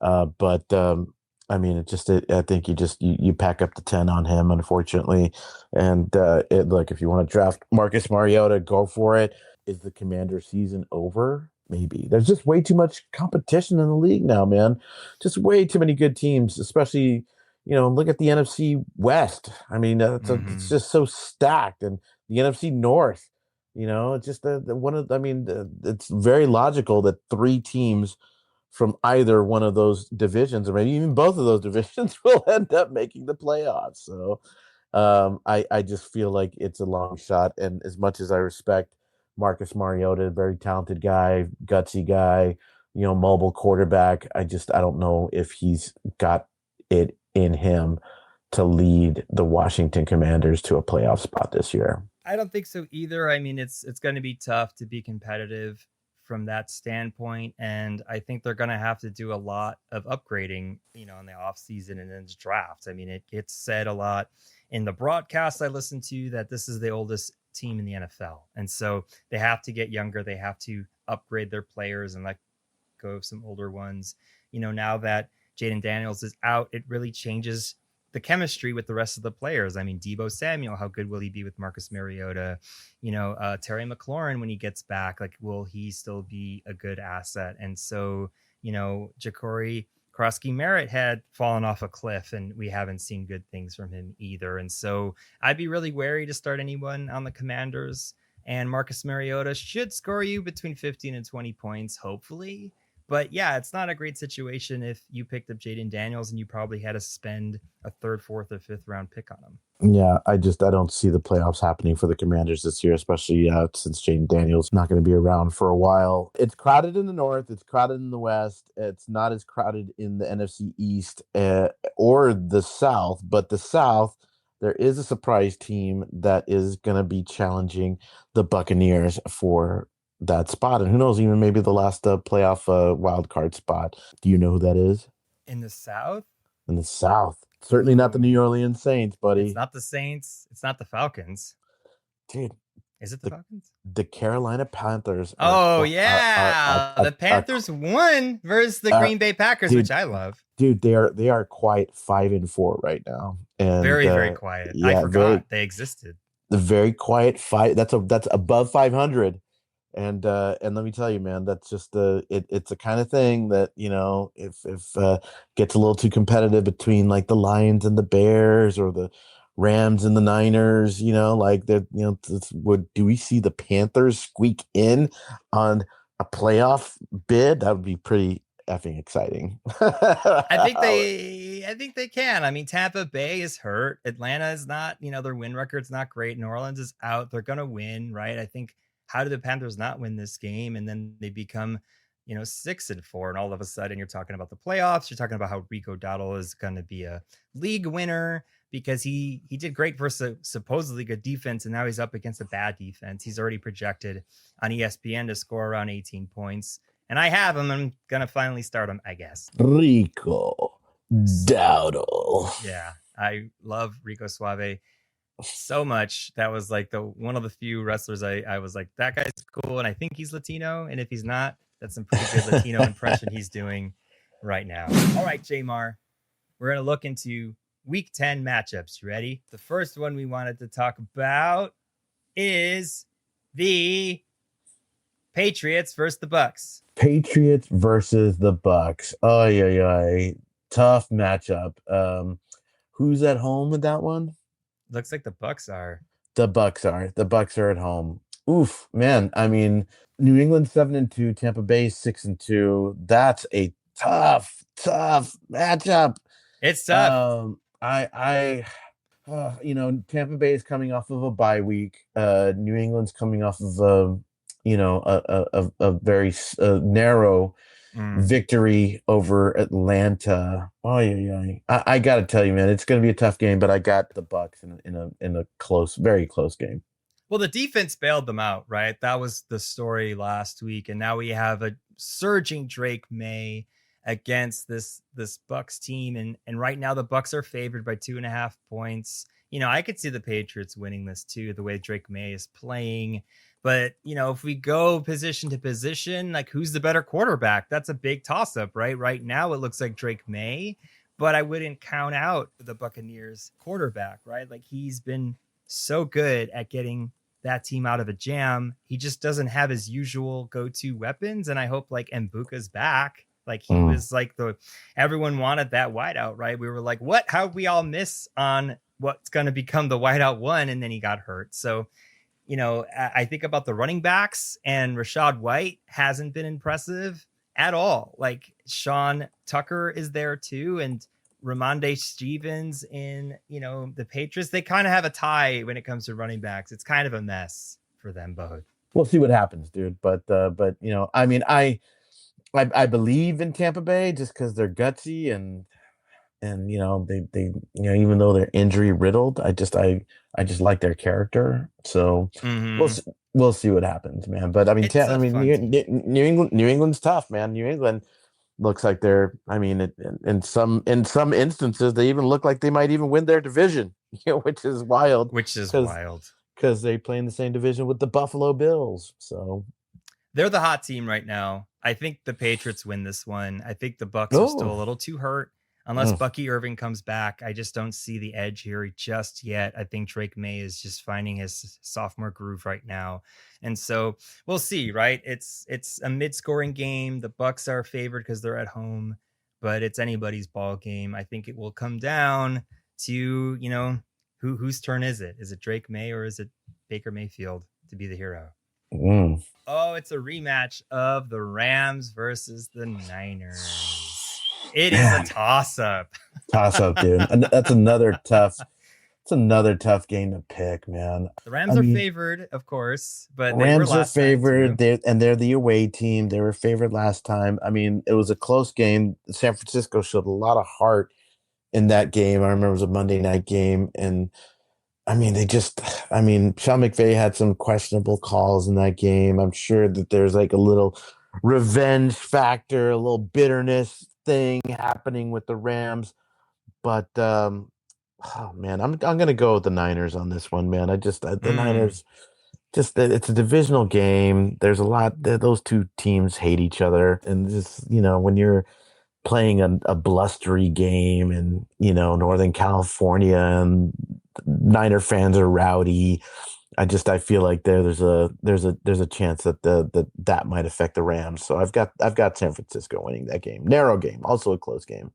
but I mean, I think you pack up the 10 on him, unfortunately, and if you want to draft Marcus Mariota, go for it. Is the Commander season over? Maybe. There's just way too much competition in the league now, man. Just way too many good teams, especially, look at the NFC West. I mean, it's just so stacked, and the NFC North, it's just it's very logical that 3 teams from either one of those divisions, or maybe even both of those divisions, will end up making the playoffs. So I just feel like it's a long shot. And as much as I respect Marcus Mariota, very talented guy, gutsy guy, mobile quarterback, I don't know if he's got it in him to lead the Washington Commanders to a playoff spot this year. I don't think so either. I mean, it's going to be tough to be competitive from that standpoint. And I think they're going to have to do a lot of upgrading, in the offseason and in the draft. I mean, it gets said a lot in the broadcast I listen to that this is the oldest team in the NFL. And so they have to get younger. They have to upgrade their players and let go of some older ones. Now that Jaden Daniels is out, it really changes the chemistry with the rest of the players. I mean, Deebo Samuel, how good will he be with Marcus Mariota? Terry McLaurin, when he gets back, like, will he still be a good asset? And so, Ja'Cory Krosky-Merritt had fallen off a cliff, and we haven't seen good things from him either. And so I'd be really wary to start anyone on the Commanders. And Marcus Mariota should score you between 15 and 20 points, hopefully. But yeah, it's not a great situation if you picked up Jaden Daniels and you probably had to spend a third, fourth, or fifth round pick on him. Yeah, I don't see the playoffs happening for the Commanders this year, especially since Jaden Daniels not going to be around for a while. It's crowded in the North. It's crowded in the West. It's not as crowded in the NFC East or the South. But the South, there is a surprise team that is going to be challenging the Buccaneers for that spot. And who knows, even maybe the last playoff wild card spot. Do you know who that is? In the South? In the South. Certainly not the New Orleans Saints, buddy. It's not the Saints. It's not the Falcons. Dude. Is it the Falcons? The Carolina Panthers. The Panthers won versus the Green Bay Packers, dude, which I love. Dude, they are quiet 5-4 right now. And very, very quiet. Yeah, I forgot they existed. The very quiet fight. That's above 500. And let me tell you, man, that's just it's the kind of thing that, if gets a little too competitive between like the Lions and the Bears or the Rams and the Niners, do we see the Panthers squeak in on a playoff bid? That would be pretty effing exciting. I think they can. I mean, Tampa Bay is hurt. Atlanta is not, their win record's not great. New Orleans is out. They're going to win, right? I think, how do the Panthers not win this game? And then they become, 6-4. And all of a sudden you're talking about the playoffs. You're talking about how Rico Dowdle is going to be a league winner because he did great versus supposedly good defense. And now he's up against a bad defense. He's already projected on ESPN to score around 18 points. And I have him. I'm going to finally start him, I guess. Rico Dowdle. Yeah, I love Rico Suave so much. That was like one of the few wrestlers I was like, that guy's cool. And I think he's Latino. And if he's not, that's some pretty good Latino impression he's doing right now. All right, J-Mar, we're going to look into week 10 matchups. You ready? The first one we wanted to talk about is the Patriots versus the Bucks. Patriots versus the Bucks. Oh, yeah. Tough matchup. Who's at home with that one? Looks like the Bucks are. The Bucks are at home. Oof, man. I mean, New England 7-2, Tampa Bay 6-2. That's a tough matchup. It's tough. Tampa Bay is coming off of a bye week. New England's coming off of a very narrow victory over Atlanta. Oh yeah. I got to tell you, man, it's going to be a tough game, but I got the Bucks in a close, very close game. Well, the defense bailed them out, right? That was the story last week, and now we have a surging Drake May against this Bucks team, and right now the Bucks are favored by 2.5 points. I could see the Patriots winning this too, the way Drake May is playing. But, if we go position to position, like, who's the better quarterback? That's a big toss-up, right? Right now, it looks like Drake May, but I wouldn't count out the Buccaneers quarterback, right? Like, he's been so good at getting that team out of a jam. He just doesn't have his usual go-to weapons, and I hope, like, Mbuka's back. Like, he was like everyone wanted that wideout, right? We were like, what? How we all miss on what's going to become the wideout one, and then he got hurt. So, I think about the running backs, and Rashad White hasn't been impressive at all. Like, Sean Tucker is there too, and Ramondre Stevens in, the Patriots. They kind of have a tie when it comes to running backs. It's kind of a mess for them both. We'll see what happens, dude. But I believe in Tampa Bay just because they're gutsy and and even though they're injury riddled, I just like their character. So we'll Hmm. see, we'll see what happens, man. But I mean, It's a fun team. New England's tough, man. New England looks like they're. I mean, in some instances, they even look like they might even win their division, which is wild Which is because wild. they play in the same division with the Buffalo Bills. So, They're the hot team right now. I think the Patriots win this one. I think the Bucks are still oh, a little too hurt. Unless mm, Bucky Irving comes back, I just don't see the edge here just yet. I think Drake May is just finding his sophomore groove right now. And so we'll see, right? It's a mid-scoring game. The Bucks are favored because they're at home, but it's anybody's ball game. I think it will come down to, whose turn is it? Is it Drake May or is it Baker Mayfield to be the hero? mm. Oh, it's a rematch of the Rams versus the Niners. It is a Man, toss up. toss up, dude. And that's another tough. It's another tough game to pick, man. The I Rams are mean, favored, of course, but they were Rams are last time favored. too. They're the away team. They were favored last time. I mean, it was a close game. San Francisco showed a lot of heart in that game. I remember it was a Monday night game, and I mean, Sean McVay had some questionable calls in that game. I'm sure that there's like a little revenge factor, a little bitterness thing happening with the Rams. But oh man, I'm gonna go with the Niners on this one, man. The Mm, Niners just it's a divisional game. There's a lot. Those two teams hate each other, and just when you're playing a blustery game in Northern California and Niner fans are rowdy. I feel like there's a chance that might affect the Rams. So I've got San Francisco winning that game. Narrow game, also a close game.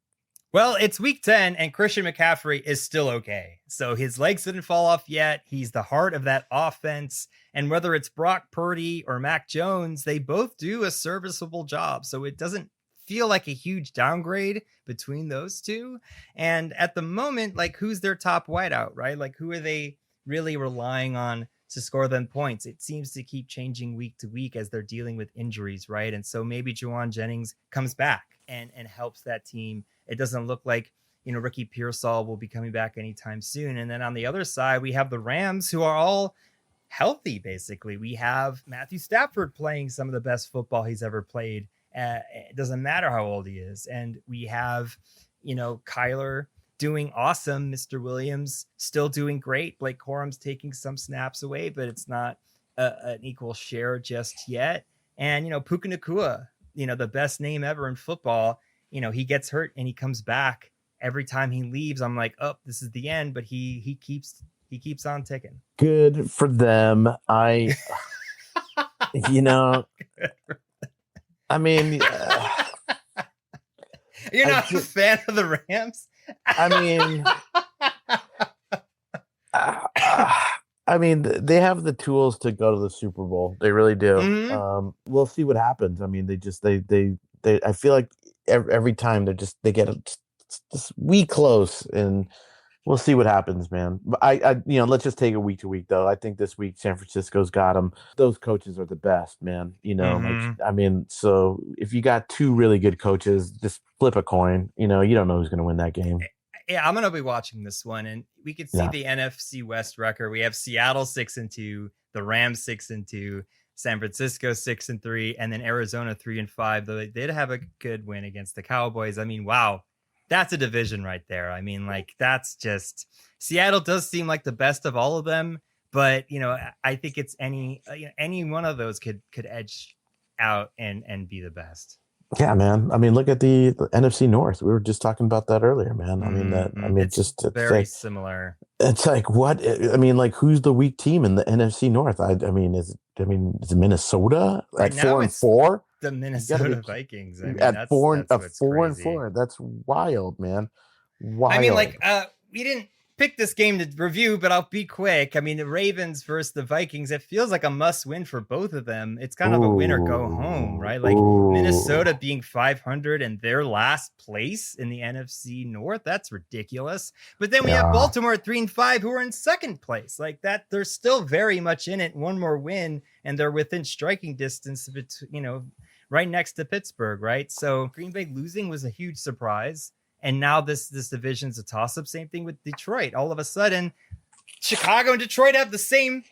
Well, it's week 10, and Christian McCaffrey is still okay. So his legs didn't fall off yet. He's the heart of that offense. And whether it's Brock Purdy or Mac Jones, they both do a serviceable job. So it doesn't feel like a huge downgrade between those two. And at the moment, like, who's their top wideout, right? Like, who are they really relying on to score them points? It seems to keep changing week to week as they're dealing with injuries, right? And so maybe Juwan Jennings comes back and helps that team. It doesn't look like, Ricky Pearsall will be coming back anytime soon. And then on the other side, we have the Rams, who are all healthy, basically. We have Matthew Stafford playing some of the best football he's ever played. It doesn't matter how old he is. And we have, Kyler doing awesome. Mr. Williams still doing great. Blake Corum's taking some snaps away, but it's not an equal share just yet. And, Puka Nacua, the best name ever in football, he gets hurt and he comes back. Every time he leaves, I'm like, oh, this is the end. But he keeps on ticking. Good for them. You know, I mean, You're not a fan of the Rams? I mean, I mean, they have the tools to go to the Super Bowl. They really do. Mm-hmm. We'll see what happens. I mean, they I feel like every time they get just wee close, and we'll see what happens, man. But let's just take it week to week, though. I think this week San Francisco's got them. Those coaches are the best, man. Mm-hmm. I mean, so if you got two really good coaches, just flip a coin. You don't know who's going to win that game. Yeah, I'm gonna be watching this one, and we could see Yeah. the NFC West record. We have Seattle 6-2, the Rams 6-2, San Francisco 6-3, and then Arizona 3-5. Though they did have a good win against the Cowboys. I mean, wow, that's a division right there. I mean, like, that's just, Seattle does seem like the best of all of them, but I think it's any one of those could edge out and be the best. Yeah, man. I mean, look at the NFC North. We were just talking about that earlier, man. I mean Mm-hmm. It's just very similar. it's like what I mean, like who's the weak team in the NFC North? I mean, is it Minnesota Right at now, 4-4? the You got to be Minnesota Vikings. I mean, at four that's what's and crazy. 4. That's wild, man. I mean, Wild. like, we didn't pick this game to review, but I'll be quick. I mean, the Ravens versus the Vikings, it feels like a must win for both of them. It's kind of a win or go home, Ooh, right? Like, ooh. Minnesota being 500 and their last place in the NFC North, that's ridiculous. But then we have Yeah. Baltimore at 3-5, who are in second place. Like that, they're still very much in it. One more win, and they're within striking distance of right next to Pittsburgh, right? So Green Bay losing was a huge surprise. And now this division's a toss-up. Same thing with Detroit. All of a sudden, Chicago and Detroit have the same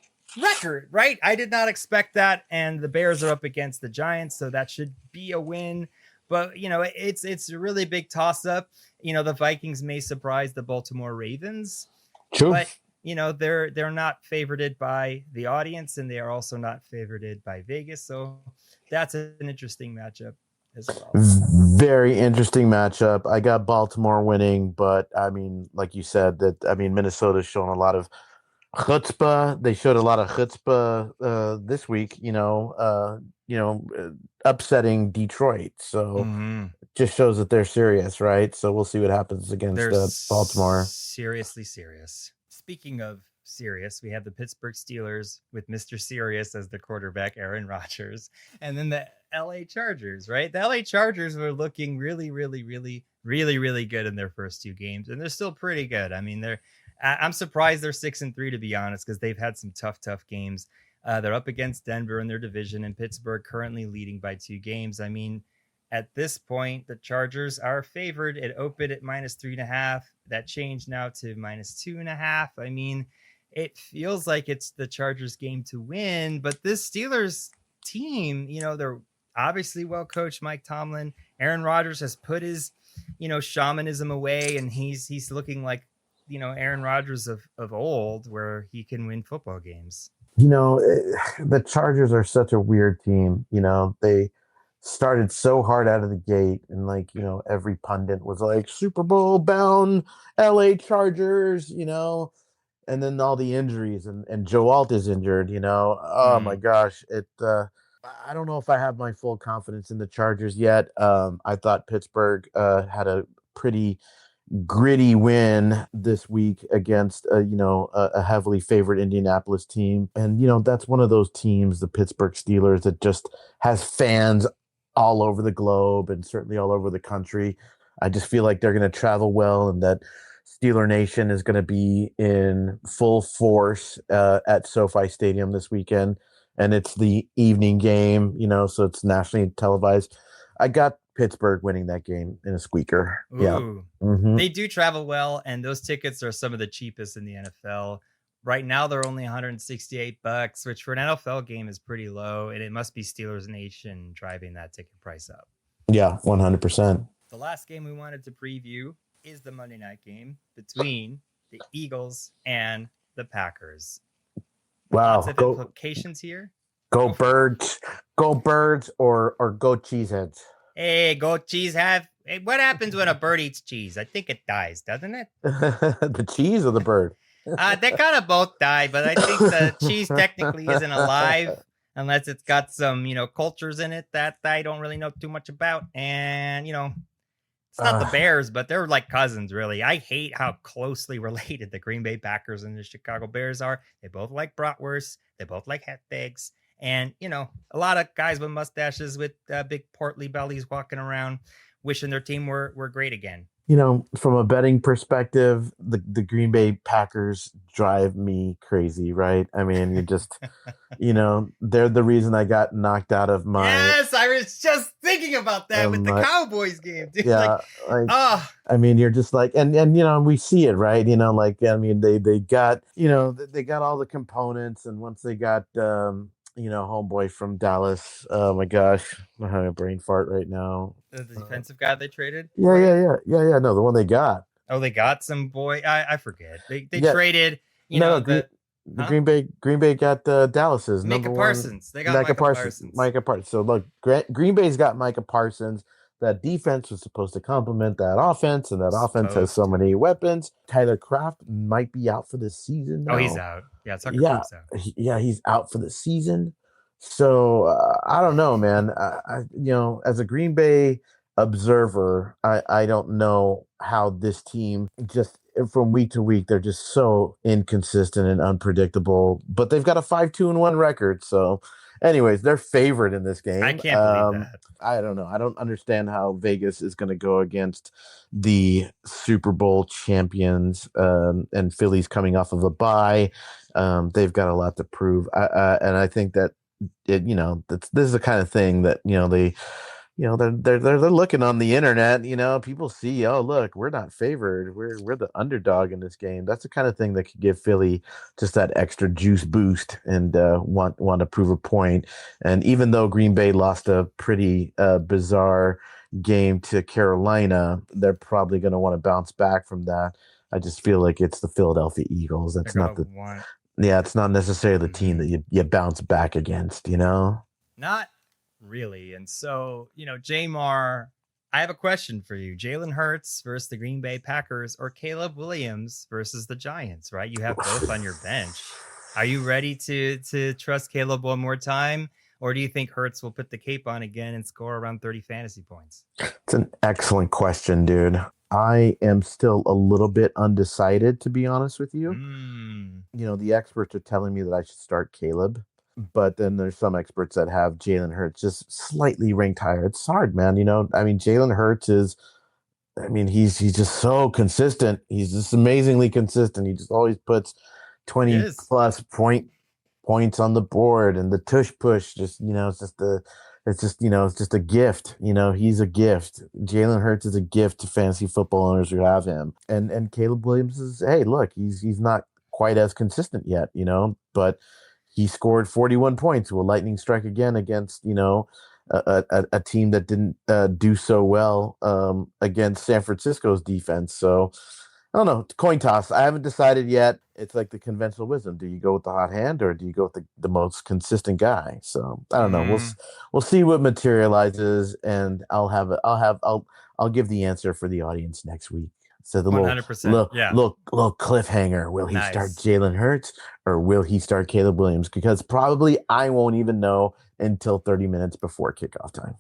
record, right? I did not expect that. And the Bears are up against the Giants, so that should be a win. But, it's a really big toss-up. The Vikings may surprise the Baltimore Ravens. True. But, they're not favorited by the audience, and they are also not favorited by Vegas. So that's an interesting matchup as well. Very interesting matchup. I got Baltimore winning, but I mean, like you said, Minnesota's shown a lot of chutzpah. They showed a lot of chutzpah this week, upsetting Detroit. So just shows that they're serious, right? So we'll see what happens against Baltimore. Seriously serious. Speaking of serious, we have the Pittsburgh Steelers with Mr. Serious as the quarterback, Aaron Rodgers, and then the LA Chargers, right? The LA Chargers were looking really, really, really, really, really good in their first two games, and they're still pretty good. I mean, I'm surprised they're 6-3, to be honest, because they've had some tough games. They're up against Denver in their division, and Pittsburgh currently leading by 2 games. I mean, at this point, the Chargers are favored. It opened at -3.5. That changed now to -2.5. I mean, it feels like it's the Chargers' game to win, but this Steelers team, they're obviously well coached. Mike Tomlin, Aaron Rodgers has put his, shamanism away, and he's looking like, Aaron Rodgers of old, where he can win football games. The Chargers are such a weird team. They started so hard out of the gate, and every pundit was like Super Bowl bound LA Chargers, and then all the injuries and Joe Alt is injured, my gosh, I don't know if I have my full confidence in the Chargers yet. I thought Pittsburgh had a pretty gritty win this week against a heavily favored Indianapolis team, and that's one of those teams, the Pittsburgh Steelers, that just has fans all over the globe and certainly all over the country. I just feel like they're going to travel well, and that Steeler Nation is going to be in full force at SoFi Stadium this weekend, and it's the evening game, so it's nationally televised. I got Pittsburgh winning that game in a squeaker. Ooh. Yeah, They do travel well, and those tickets are some of the cheapest in the NFL. Right now, they're only $168, which for an NFL game is pretty low, and it must be Steelers Nation driving that ticket price up. Yeah, 100%. The last game we wanted to preview is the Monday night game between the Eagles and the Packers. Wow. Lots of implications here. Go Birds. Go Birds or go Cheeseheads. Hey, go Cheesehead. Hey, what happens when a bird eats cheese? I think it dies, doesn't it? The cheese or the bird? They kind of both die, but I think the cheese technically isn't alive unless it's got some, cultures in it that I don't really know too much about. And, it's not the Bears, but they're like cousins, really. I hate how closely related the Green Bay Packers and the Chicago Bears are. They both like bratwurst. They both like hat bags. And, a lot of guys with mustaches with big portly bellies walking around wishing their team were great again. From a betting perspective, the Green Bay Packers drive me crazy, right? I mean, you just, they're the reason I got knocked out of my... Yes, I was just thinking about that with the Cowboys game, dude. Yeah, I mean, you're just like, and we see it, right? They got, they got all the components, and once they got... homeboy from Dallas. Oh my gosh, I'm having a brain fart right now. The defensive guy they traded? Yeah. No, the one they got. Oh, they got some boy. I forget. They traded. Green Bay got Dallas's Micah Parsons. They got Micah Parsons. Micah Parsons. So look, Green Bay's got Micah Parsons. That defense was supposed to complement that offense, and that offense has so many weapons. Tyler Kraft might be out for the season now. Oh, he's out. Yeah, Tucker Kraft's out. He's out for the season. So I don't know, man. As a Green Bay observer, I don't know how this team just from week to week, they're just so inconsistent and unpredictable. But they've got a 5-2-1 record, so. Anyways, they're favored in this game. I can't believe that. I don't know. I don't understand how Vegas is going to go against the Super Bowl champions and Philly's coming off of a bye. They've got a lot to prove. And I think that, this is the kind of thing that, they're looking on the internet. People see, oh look, we're not favored. We're the underdog in this game. That's the kind of thing that could give Philly just that extra juice boost and want to prove a point. And even though Green Bay lost a pretty bizarre game to Carolina, they're probably going to want to bounce back from that. I just feel like it's the Philadelphia Eagles. They're That's gonna not the want. Yeah, it's not necessarily the team Mhm. that you bounce back against. Not really. And so, J-Mar, I have a question for you. Jalen Hurts versus the Green Bay Packers or Caleb Williams versus the Giants, right? You have both on your bench. Are you ready to trust Caleb one more time? Or do you think Hurts will put the cape on again and score around 30 fantasy points? It's an excellent question, dude. I am still a little bit undecided, to be honest with you. Mm, The experts are telling me that I should start Caleb, but then there's some experts that have Jalen Hurts just slightly ranked higher. It's hard, man. I mean, Jalen Hurts he's just so consistent. He's just amazingly consistent. He just always puts he 20 is. plus points on the board, and the tush push it's just a gift. He's a gift. Jalen Hurts is a gift to fantasy football owners who have him. And Caleb Williams is, hey, look, he's not quite as consistent yet, but he scored 41 points with a lightning strike again against, a team that didn't do so well against San Francisco's defense. So I don't know. Coin toss. I haven't decided yet. It's like the conventional wisdom. Do you go with the hot hand or do you go with the most consistent guy? So I don't know. Mm, We'll see what materializes, and I'll give the answer for the audience next week. So the little 100%. little Yeah. little, little cliffhanger. Will he start Nice. Jalen Hurts or will he start Caleb Williams? Because probably I won't even know until 30 minutes before kickoff time.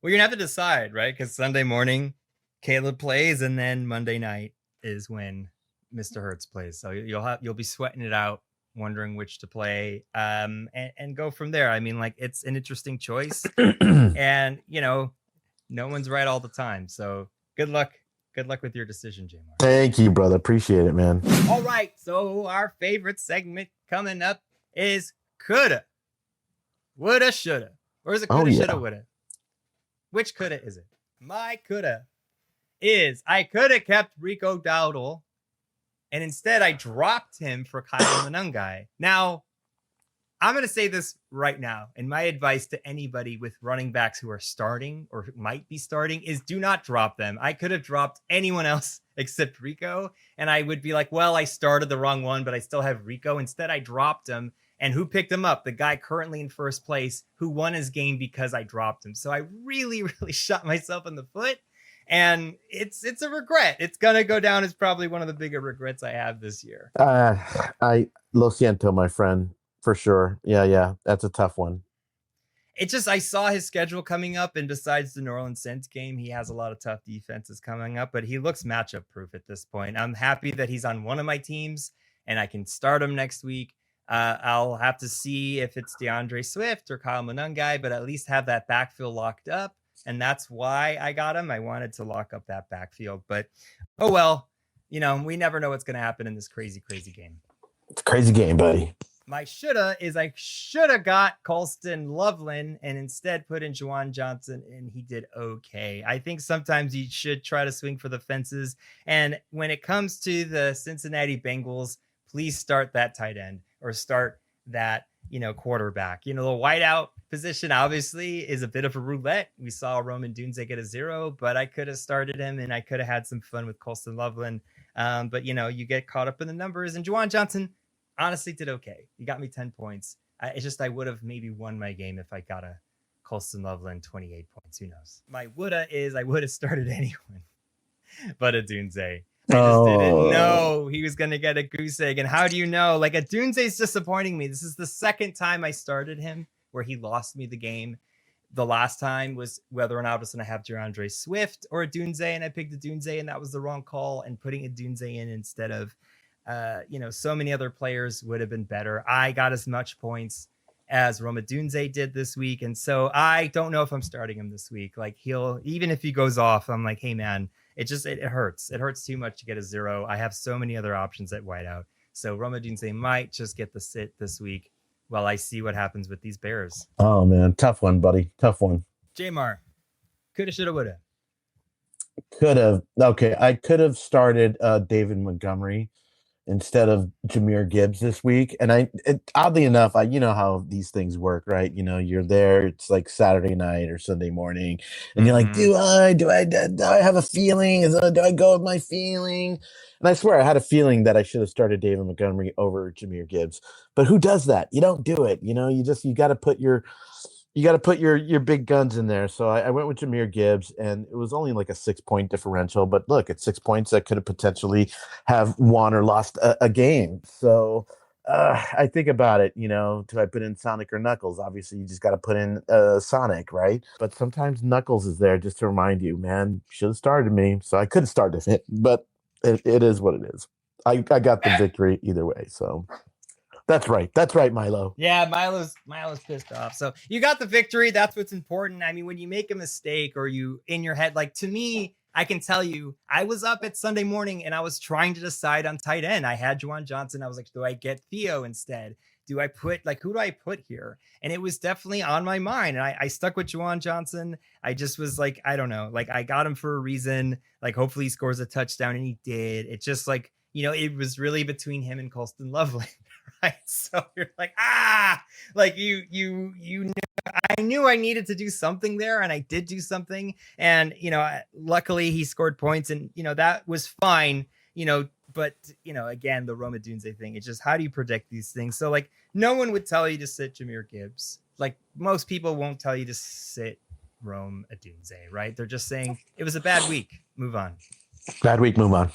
Well, you're going to have to decide, right? Because Sunday morning, Caleb plays, and then Monday night is when Mr. Hurts plays. So you'll be sweating it out, wondering which to play, and go from there. I mean, like, it's an interesting choice, and no one's right all the time. So good luck. Good luck with your decision, J-Mar. Thank you, brother. Appreciate it, man. All right. So our favorite segment coming up is coulda, woulda, shoulda, or is it coulda, shoulda, woulda? Which coulda is it? My coulda is I could have kept Rico Dowdle, and instead I dropped him for Kyle Manungai. Now, I'm going to say this right now, and my advice to anybody with running backs who are starting or might be starting is do not drop them. I could have dropped anyone else except Rico, and I would be like, well, I started the wrong one, but I still have Rico. Instead, I dropped him. And who picked him up? The guy currently in first place who won his game because I dropped him. So I really, really shot myself in the foot. And it's a regret. It's going to go down as probably one of the bigger regrets I have this year. Lo siento, my friend, for sure. Yeah. That's a tough one. It just, I saw his schedule coming up, and besides the New Orleans Saints game, he has a lot of tough defenses coming up, but he looks matchup proof at this point. I'm happy that he's on one of my teams and I can start him next week. I'll have to see if it's DeAndre Swift or Kyle Manungai, but at least have that backfield locked up. And that's why I got him. I wanted to lock up that backfield, but oh well, we never know what's going to happen in this crazy, crazy game. It's a crazy game, buddy. My shoulda is I should have got Colston Loveland and instead put in Juwan Johnson, and he did okay. I think sometimes you should try to swing for the fences. And when it comes to the Cincinnati Bengals, please start that tight end or start that, quarterback. The wideout position obviously is a bit of a roulette. We saw Roman Dunze get a 0, but I could have started him and I could have had some fun with Colston Loveland. But you get caught up in the numbers, and Juwan Johnson honestly did okay. He got me 10 points. It's just I would have maybe won my game if I got a Colston Loveland 28 points. Who knows? My woulda is I would have started anyone but a Dunze. I just didn't know he was going to get a goose egg. And how do you know? Like, a Dunze's disappointing me. This is the second time I started him where he lost me the game. The last time was whether or not I was going to have DeAndre Swift or a Dunze, and I picked a Dunze, and that was the wrong call. And putting a Dunze in instead of so many other players would have been better. I got as much points as Roma Dunze did this week. And so I don't know if I'm starting him this week. Like, even if he goes off, I'm like, hey man, it hurts. It hurts too much to get a 0. I have so many other options at wideout. So Roma Dunze might just get the sit this week while I see what happens with these Bears. Oh man, tough one, buddy. Tough one. J-Mar, Coulda, shoulda, woulda. Could have. Okay, I could have started David Montgomery instead of Jameer Gibbs this week. And oddly enough, you know how these things work, right? You know, you're there, it's like Saturday night or Sunday morning, and you're like, do I have a feeling? Do I go with my feeling? And I swear I had a feeling that I should have started David Montgomery over Jameer Gibbs. But who does that? You don't do it. You know, you got to put your big guns in there. So I went with Jameer Gibbs, and it was only like a 6-point differential. But look, at 6 points, that could have potentially have won or lost a game. So I think about it. You know, do I put in Sonic or Knuckles? Obviously, you just got to put in Sonic, right? But sometimes Knuckles is there just to remind you, man, should have started me. So I could have started it, but it is what it is. I got the victory either way. So. That's right. That's right, Milo. Yeah, Milo's pissed off. So you got the victory. That's what's important. I mean, when you make a mistake or you in your head, like to me, I can tell you, I was up at Sunday morning and I was trying to decide on tight end. I had Juwan Johnson. I was like, do I get Theo instead? Do I put who do I put here? And it was definitely on my mind. And I stuck with Juwan Johnson. I just was like, I don't know, like I got him for a reason. Like hopefully he scores a touchdown, and he did. It just like, it was really between him and Colston Loveland. Right. So you're like, like you knew, I knew I needed to do something there, and I did do something. And, luckily he scored points, and, that was fine, but, again, the Rome Odunze thing, it's just, how do you predict these things? So like, no one would tell you to sit Jameer Gibbs. Like most people won't tell you to sit Rome Odunze, right? They're just saying it was a bad week. Move on. Bad week. Move on.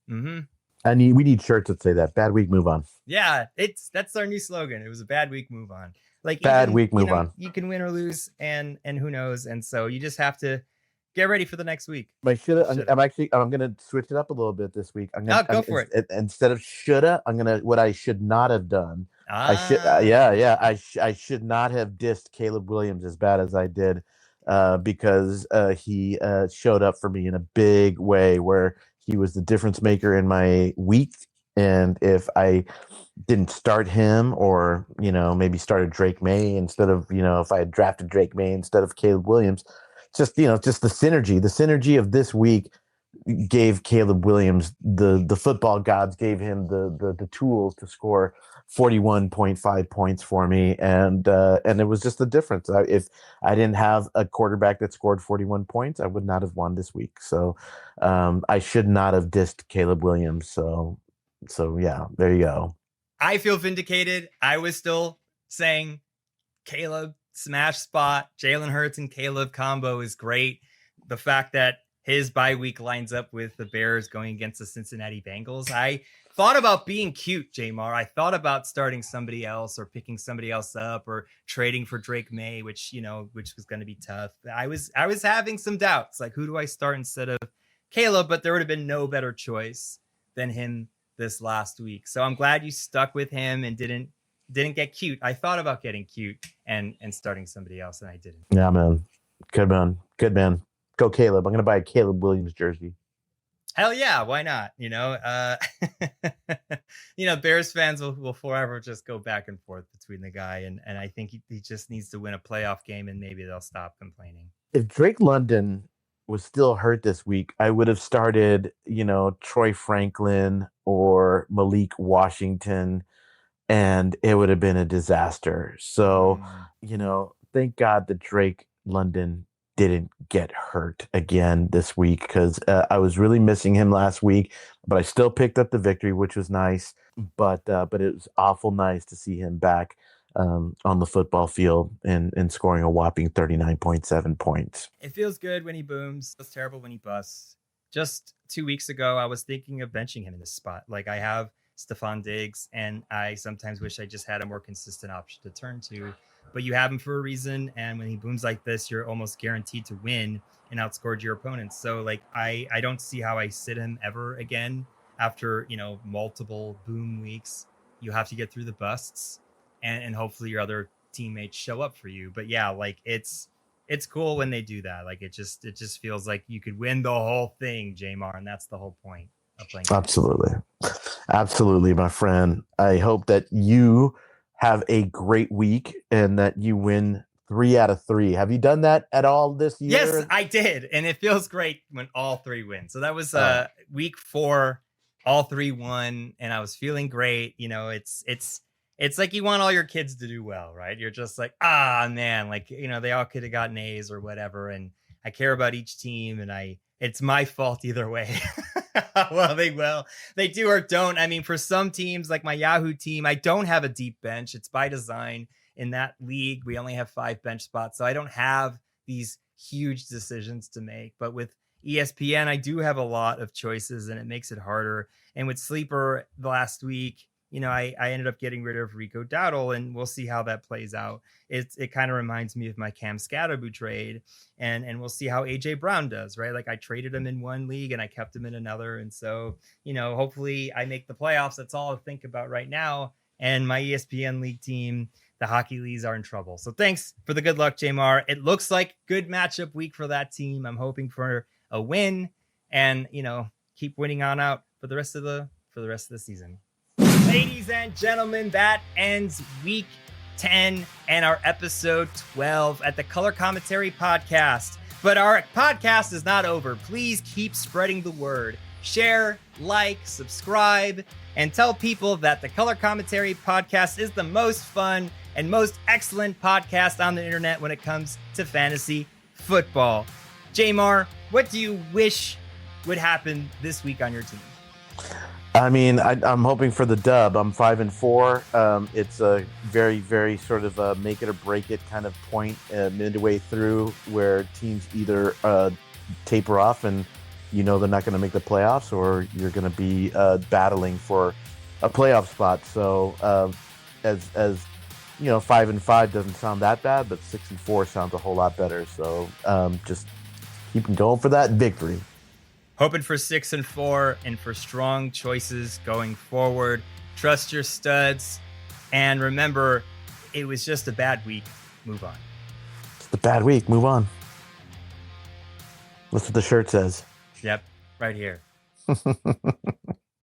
Mm-hmm. We need shirts that say that. Bad week, move on. Yeah, that's our new slogan. It was a bad week, move on. Like bad week, move on. You can win or lose, and who knows? And so you just have to get ready for the next week. I'm gonna switch it up a little bit this week. Go for it. Instead of shoulda, what I should not have done. I should not have dissed Caleb Williams as bad as I did, because he showed up for me in a big way where he was the difference maker in my week. And if I didn't start him, or, maybe started Drake May instead of, if I had drafted Drake May instead of Caleb Williams, just the synergy of this week gave Caleb Williams, the football gods gave him the tools to score 41.5 points for me. And it was just the difference. If I didn't have a quarterback that scored 41 points, I would not have won this week. So I should not have dissed Caleb Williams. So yeah, there you go. I feel vindicated. I was still saying Caleb smash spot. Jalen Hurts and Caleb combo is great. The fact that his bye week lines up with the Bears going against the Cincinnati Bengals. I thought about being cute, J-Mar. I thought about starting somebody else or picking somebody else up or trading for Drake May, which was going to be tough. I was having some doubts, like who do I start instead of Caleb? But there would have been no better choice than him this last week. So I'm glad you stuck with him and didn't get cute. I thought about getting cute and starting somebody else, and I didn't. Yeah, man. Good man. Go Caleb. I'm going to buy a Caleb Williams jersey. Hell yeah. Why not? Bears fans will forever just go back and forth between the guy. And I think he just needs to win a playoff game, and maybe they'll stop complaining. If Drake London was still hurt this week, I would have started, Troy Franklin or Malik Washington, and it would have been a disaster. So, thank God that Drake London didn't get hurt again this week, because I was really missing him last week, but I still picked up the victory, which was nice. But it was awful nice to see him back on the football field and scoring a whopping 39.7 points. It feels good when he booms. It's terrible when he busts. Just 2 weeks ago, I was thinking of benching him in this spot. Like I have Stephon Diggs, and I sometimes wish I just had a more consistent option to turn to. But you have him for a reason, and when he booms like this, you're almost guaranteed to win and outscore your opponents. So, like, I don't see how I sit him ever again after, multiple boom weeks. You have to get through the busts, and hopefully your other teammates show up for you. But yeah, like, it's cool when they do that. Like, it just feels like you could win the whole thing, J-Mar, and that's the whole point of playing. Absolutely, my friend. I hope that you have a great week and that you win 3 out of 3. Have you done that at all this year? Yes, I did. And it feels great when all 3 win. So that was week 4, all 3 won, and I was feeling great. It's like you want all your kids to do well, right? You're just like, man, like, they all could have gotten A's or whatever. And I care about each team, and it's my fault either way. Well, they do or don't. I mean, for some teams like my Yahoo team, I don't have a deep bench. It's by design. In that league, we only have 5 bench spots, so I don't have these huge decisions to make. But with ESPN, I do have a lot of choices, and it makes it harder. And with Sleeper last week, I ended up getting rid of Rico Dowdle, and we'll see how that plays out. It kind of reminds me of my Cam Scatterbu trade, and we'll see how AJ Brown does, right? Like I traded him in one league and I kept him in another. And so, hopefully I make the playoffs. That's all I think about right now. And my ESPN league team, the Hockey Lees, are in trouble. So thanks for the good luck, J-Mar. It looks like good matchup week for that team. I'm hoping for a win and, keep winning on out for the rest of the season. Ladies and gentlemen, that ends week 10 and our episode 12 at the Color Commentary Podcast. But our podcast is not over. Please keep spreading the word. Share, like, subscribe, and tell people that the Color Commentary Podcast is the most fun and most excellent podcast on the internet when it comes to fantasy football. J-Mar, what do you wish would happen this week on your team? I mean, I'm hoping for the dub. I'm 5-4. It's a very, very sort of a make it or break it kind of point midway through where teams either taper off and they're not going to make the playoffs, or you're going to be battling for a playoff spot. So as 5-5 doesn't sound that bad, but 6-4 sounds a whole lot better. So just keep going for that victory. Hoping for 6-4 and for strong choices going forward. Trust your studs. And remember, it was just a bad week. Move on. It's a bad week. Move on. That's what the shirt says. Yep, right here.